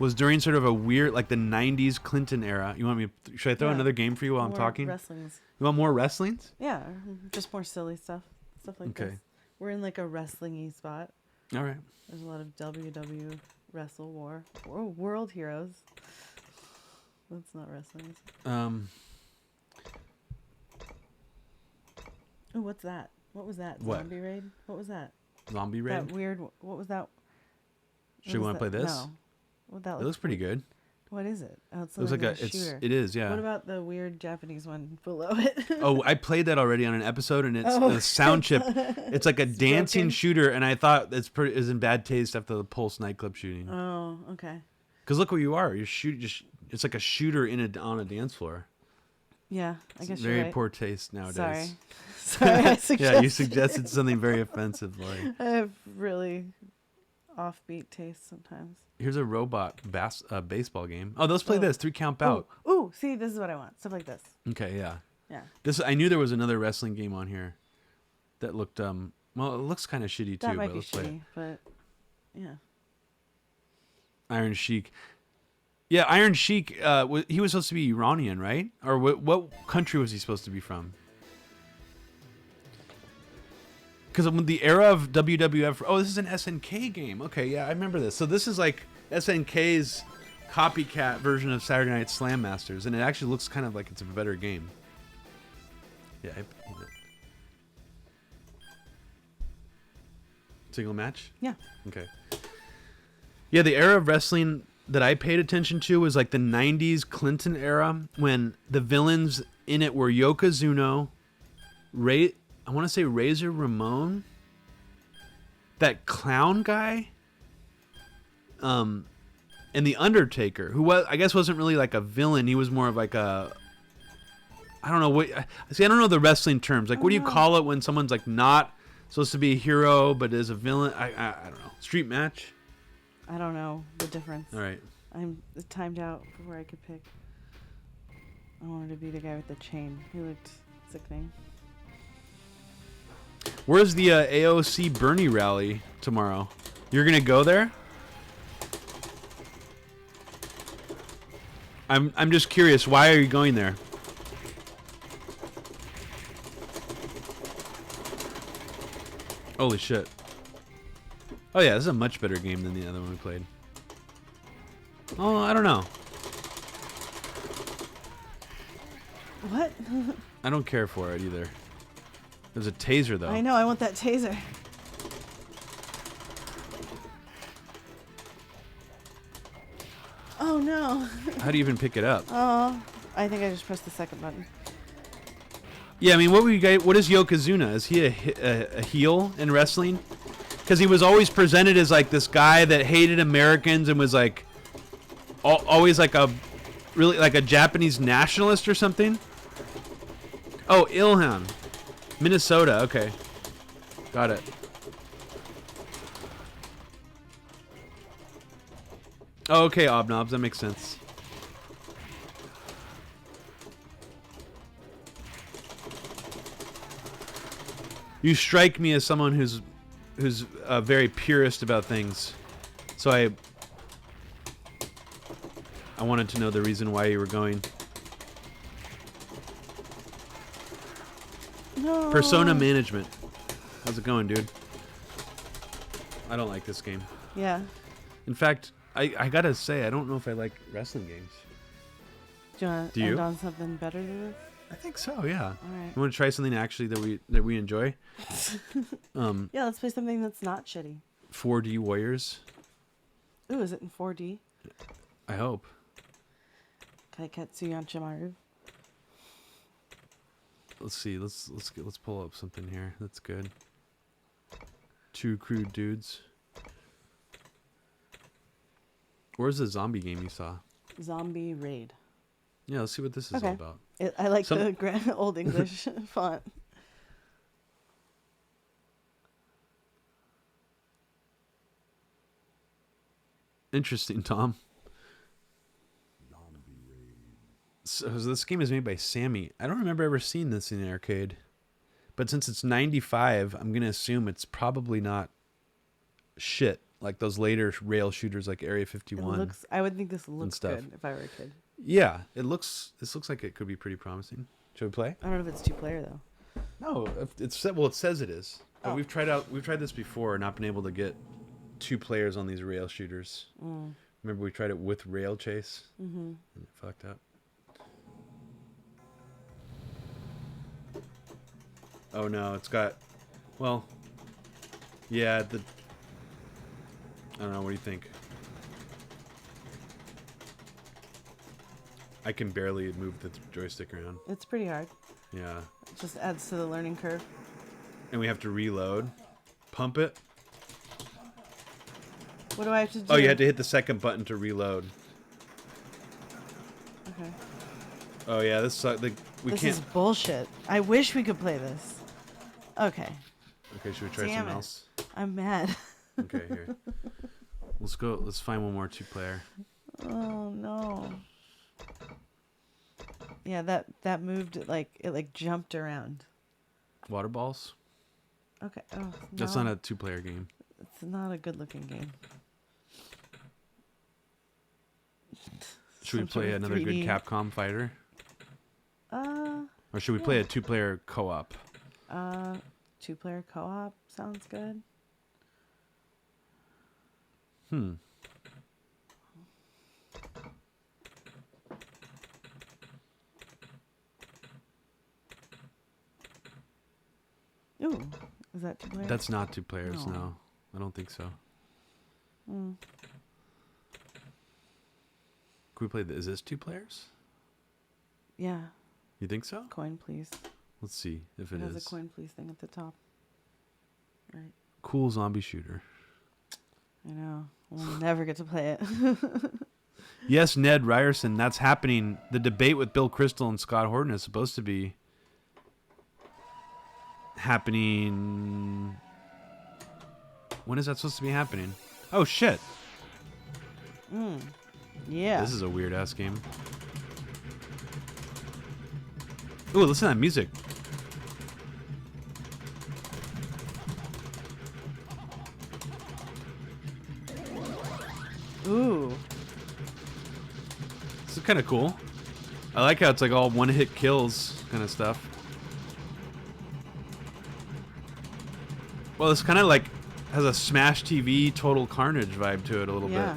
was during sort of a weird, like the 90s Clinton era. You want me? Should I throw another game for you while I'm talking? Wrestlings. You want more wrestlings? Yeah, just more silly stuff like this. We're in like a wrestling-y spot. All right. There's a lot of WW Wrestle War. World Heroes. That's not wrestling. Oh, what's that? What was that? Zombie Raid? What was that? Zombie Raid? That weird. What was that? Should we want to play this? No. What that It looks pretty good. What is it? Oh, it looks like a shooter. It is, yeah. What about the weird Japanese one below it? Oh, I played that already on an episode, and it's the sound chip. It's like a dancing shooter, and I thought it's in bad taste after the Pulse nightclub shooting. Oh, okay. Because look where you are. You're it's like a shooter on a dance floor. Yeah, I guess you're right. Very poor taste nowadays. Sorry, I suggested. Yeah, you suggested something very offensive, Laurie. I have really offbeat taste sometimes. Here's a robot baseball game. Oh, let's play this. 3 count out. Ooh, see, this is what I want. Stuff like this. Okay, yeah. Yeah. I knew there was another wrestling game on here that looked well, it looks kind of shitty too. That might but be let's play shitty, it. but yeah. Iron Sheik. Yeah, Iron Sheik. He was supposed to be Iranian, right? Or what country was he supposed to be from? Because the era of WWF. Oh, this is an SNK game. Okay, yeah, I remember this. So this is like SNK's copycat version of Saturday Night Slam Masters, and it actually looks kind of like it's a better game. Yeah. Single match? Yeah. Okay. Yeah, the era of wrestling that I paid attention to was like the 90s Clinton era, when the villains in it were Yokozuna, I want to say Razor Ramon, that clown guy, and the Undertaker, who I guess wasn't really like a villain. He was more of like I don't know I don't know the wrestling terms. Like, what do you call it when someone's like not supposed to be a hero but is a villain? I don't know. Street match? I don't know the difference. All right. I'm timed out before I could pick. I wanted to be the guy with the chain. He looked sickening. Where's the AOC Bernie rally tomorrow? You're gonna go there? I'm just curious. Why are you going there? Holy shit! Oh yeah, this is a much better game than the other one we played. Oh, I don't know. What? I don't care for it either. There's a taser though. I know. I want that taser. Oh no. How do you even pick it up? Oh, I think I just pressed the second button. Yeah, I mean, what is Yokozuna? Is he a heel in wrestling? Because he was always presented as like this guy that hated Americans and was like always like a really like a Japanese nationalist or something. Oh, Ilhan, Minnesota. Okay, got it. Oh, okay, Obnobs, that makes sense. You strike me as someone who's very purist about things, so I wanted to know the reason why you were going. No. Persona management. How's it going, dude? I don't like this game. Yeah. In fact, I gotta say, I don't know if I like wrestling games. Do you want to end on something better than this? I think so, yeah. All right. You want to try something actually that we enjoy? Yeah, let's play something that's not shitty. 4D Warriors. Ooh, is it in 4D? I hope. Kaiketsu Yanchimaru. Let's see. Let's pull up something here. That's good. 2 crude dudes. Where's the zombie game you saw? Zombie Raid. Yeah, let's see what this is all about. I like the Old English font. Interesting, Tom. So this game is made by Sammy. I don't remember ever seeing this in an arcade. But since it's 95, I'm going to assume it's probably not shit. like those later rail shooters like Area 51. I would think this looks good if I were a kid. Yeah, this looks like it could be pretty promising. Should we play? I don't know if it's 2-player though. No, it says it is. But we've tried this before and not been able to get 2 players on these rail shooters. Remember we tried it with rail chase? And it fucked up. Oh no, it's got, well, yeah, I don't know, what do you think? I can barely move the joystick around. It's pretty hard. Yeah. It just adds to the learning curve. And we have to reload. Pump it. What do I have to do? Oh, you had to hit the second button to reload. Okay. Oh yeah, this is bullshit. I wish we could play this. Okay. Okay, should we try something else? I'm mad. Okay, here. Let's go. Let's find one more 2-player. Oh no. Yeah, that moved it jumped around. Water balls? Okay. Oh, no. That's not a 2-player game. It's not a good-looking game. Should we play another 3D. good Capcom fighter? Or should we play a 2-player co-op? 2-player co-op sounds good. Ooh, is that 2 players? That's not 2 players, no. I don't think so. Can we play is this 2 players? Yeah. You think so? Coin, please. Let's see if it is. Has a coin, please thing at the top. Right. Cool zombie shooter. I know. We'll never get to play it. Yes, Ned Ryerson, that's happening. The debate with Bill Crystal and Scott Horton is supposed to be happening. When is that supposed to be happening? Oh, shit. Yeah. This is a weird-ass game. Ooh, listen to that music. Ooh. This is kind of cool. I like how it's like all one-hit kills kind of stuff. Well, it's kind of like has a Smash TV Total Carnage vibe to it a little bit.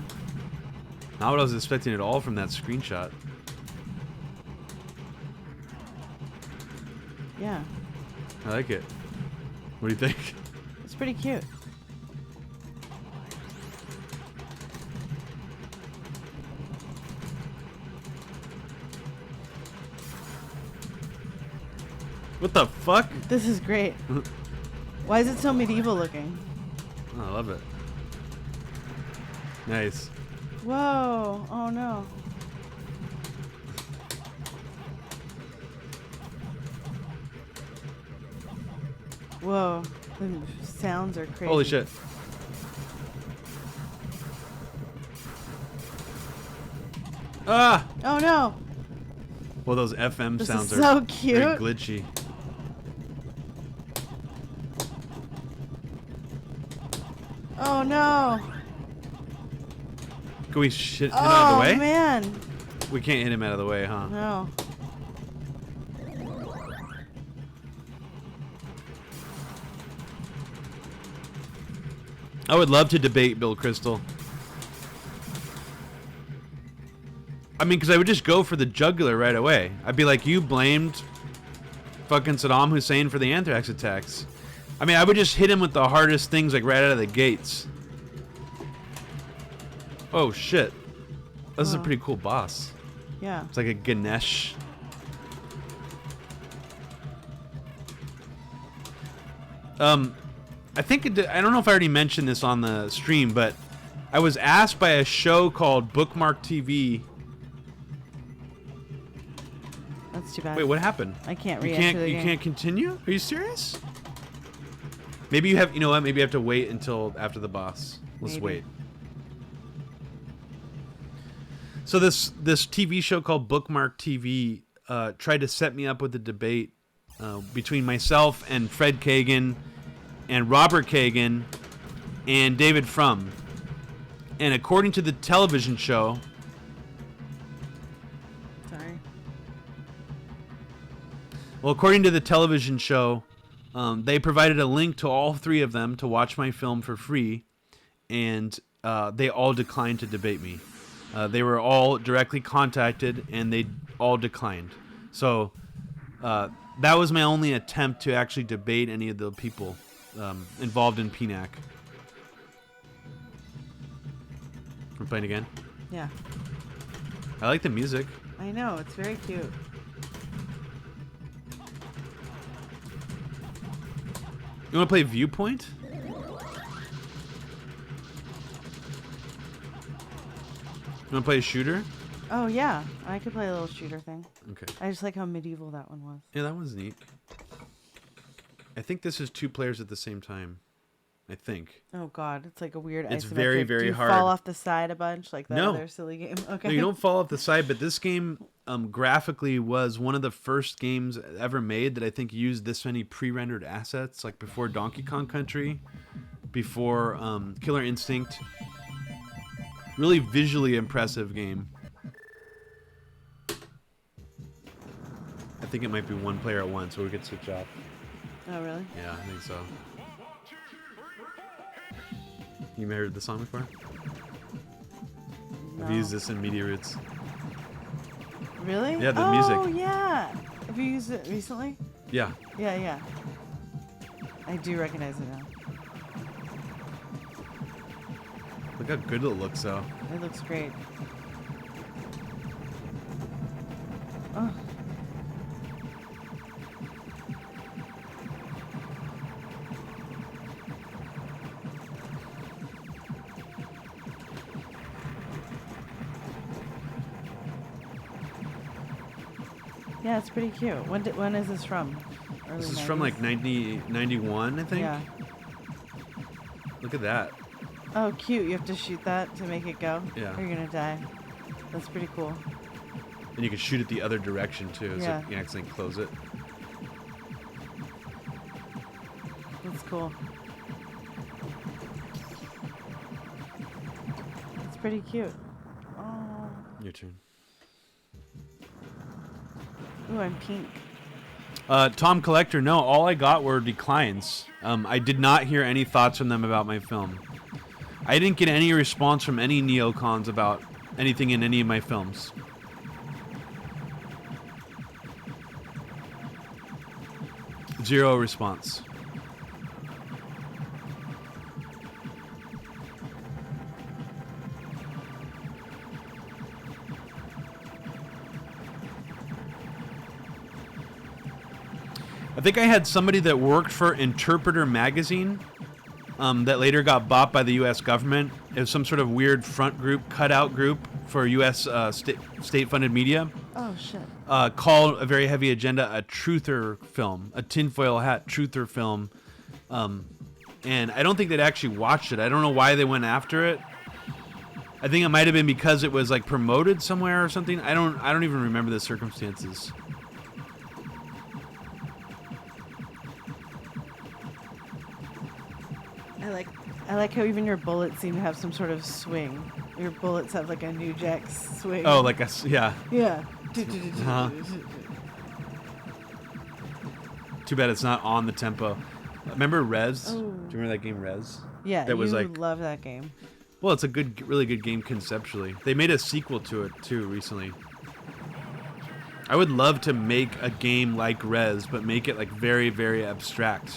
Not what I was expecting at all from that screenshot. Yeah. I like it. What do you think? It's pretty cute. What the fuck? This is great. Why is it so medieval looking? Oh, I love it. Nice. Whoa. Oh no. Whoa. The sounds are crazy. Holy shit. Ah! Oh no. Well, those FM This sounds is are so very cute. glitchy. Oh no. Can we hit him out of the way? Oh man. We can't hit him out of the way, huh? No. I would love to debate Bill Crystal. I mean, because I would just go for the jugular right away. I'd be like, you blamed fucking Saddam Hussein for the anthrax attacks. I mean, I would just hit him with the hardest things, like right out of the gates. Oh, shit. This is a pretty cool boss. Yeah. It's like a Ganesh. I think I don't know if I already mentioned this on the stream, but I was asked by a show called Bookmark TV. That's too bad. Wait, what happened? I can't You re-enter the game. can't continue? Are you serious? Maybe you have. You know what? Maybe you have to wait until after the boss. Let's Maybe. wait. So this TV show called Bookmark TV tried to set me up with a debate between myself and Fred Kagan and Robert Kagan and David Frum. And according to the television show... Sorry. Well, according to the television show, they provided a link to all 3 of them to watch my film for free, and they all declined to debate me. They were all directly contacted, and they all declined. So that was my only attempt to actually debate any of the people involved in PNAC. We're playing again? Yeah. I like the music. I know, it's very cute. You want to play Viewpoint? You want to play a shooter? Oh, yeah. I could play a little shooter thing. Okay. I just like how medieval that one was. Yeah, that one's neat. I think this is 2 players at the same time. I think. Oh, God. It's like a weird It's isometric. very, very Do you hard. fall off the side a bunch like that No. other silly game? Okay. No, you don't fall off the side, but this game graphically was one of the first games ever made that I think used this many pre-rendered assets, like before Donkey Kong Country, before Killer Instinct. Really visually impressive game. I think it might be 1 player at once, so we could switch off. Oh, really? Yeah, I think so. You heard the song before? No. I've used this in Media Roots. Really? Yeah, the music. Oh, yeah. Have you used it recently? Yeah. Yeah, yeah. I do recognize it now. Look how good it looks, though. It looks great. Oh. Yeah, it's pretty cute. When is this from? Early This is 90s? from like 91, I think. Yeah. Look at that. Oh, cute. You have to shoot that to make it go? Yeah. Or you're going to die. That's pretty cool. And you can shoot it the other direction, too, so Yeah. you can accidentally close it. That's cool. It's pretty cute. Oh. Your turn. Ooh, I'm pink. Tom Collector, no, all I got were declines. I did not hear any thoughts from them about my film. I didn't get any response from any neocons about anything in any of my films. Zero response. I think I had somebody that worked for Interpreter magazine that later got bought by the U.S. government. It was some sort of weird front group, cutout group for U.S. state-funded media. Oh, shit. Called A Very Heavy Agenda a truther film, a tinfoil hat truther film. And I don't think they'd actually watched it. I don't know why they went after it. I think it might have been because it was like promoted somewhere or something. I don't even remember the circumstances. I like how even your bullets seem to have some sort of swing. Your bullets have like a New Jack swing. Oh, like yeah. Yeah. Uh-huh. Too bad it's not on the tempo. Remember Rez? Oh. Do you remember that game Rez? Yeah, that was you like love that game. Well, it's a really good game conceptually. They made a sequel to it too recently. I would love to make a game like Rez, but make it like very, very abstract,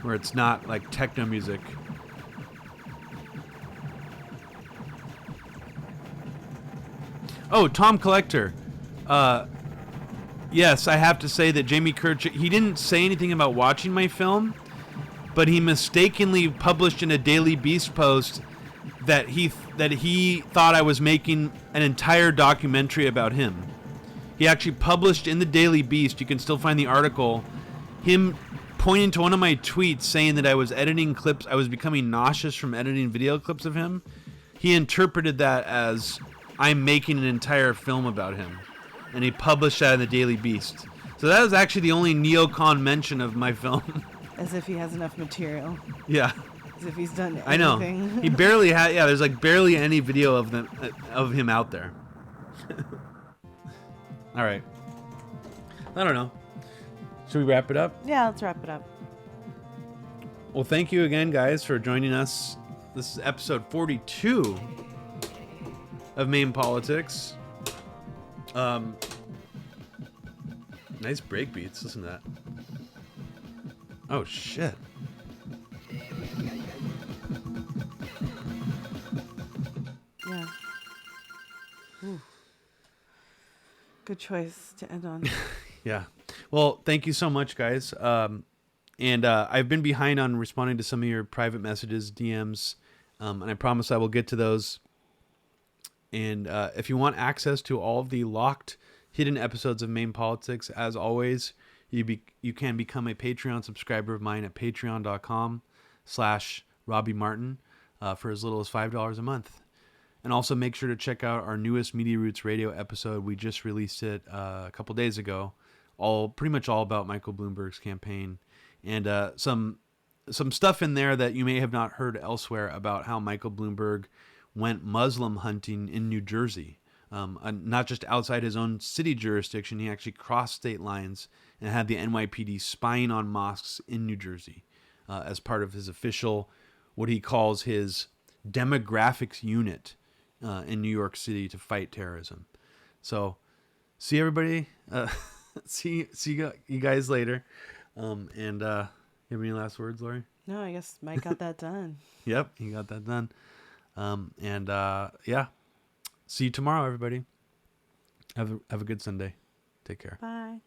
where it's not like techno music. Oh, Tom Collector. Yes, I have to say that Jamie Kirchner, he didn't say anything about watching my film, but he mistakenly published in a Daily Beast post that he thought I was making an entire documentary about him. He actually published in the Daily Beast, you can still find the article, him pointing to one of my tweets saying that I was editing clips, I was becoming nauseous from editing video clips of him. He interpreted that as I'm making an entire film about him. And he published that in the Daily Beast. So that was actually the only neocon mention of my film. As if he has enough material. Yeah. As if he's done anything. I know. He barely had. Yeah, there's like barely any video of him out there. All right. I don't know. Should we wrap it up? Yeah, let's wrap it up. Well, thank you again, guys, for joining us. This is episode 42 of MAME Politics. Nice break beats. Listen to that. Oh, shit. Yeah. Ooh. Good choice to end on. Yeah. Well, thank you so much, guys. And I've been behind on responding to some of your private messages, DMs, and I promise I will get to those. And if you want access to all of the locked, hidden episodes of MAME Politics, as always, you can become a Patreon subscriber of mine at patreon.com/Robbie Martin for as little as $5 a month. And also make sure to check out our newest Media Roots Radio episode. We just released it a couple days ago, pretty much all about Michael Bloomberg's campaign, and some stuff in there that you may have not heard elsewhere about how Michael Bloomberg went Muslim hunting in New Jersey. Not just outside his own city jurisdiction, he actually crossed state lines and had the NYPD spying on mosques in New Jersey as part of his official, what he calls his demographics unit in New York City to fight terrorism. So, see everybody. See you guys later. And you have any last words, Laurie? No, I guess Mike got that done. Yep, he got that done. Yeah. See you tomorrow, everybody. Have a good Sunday. Take care. Bye.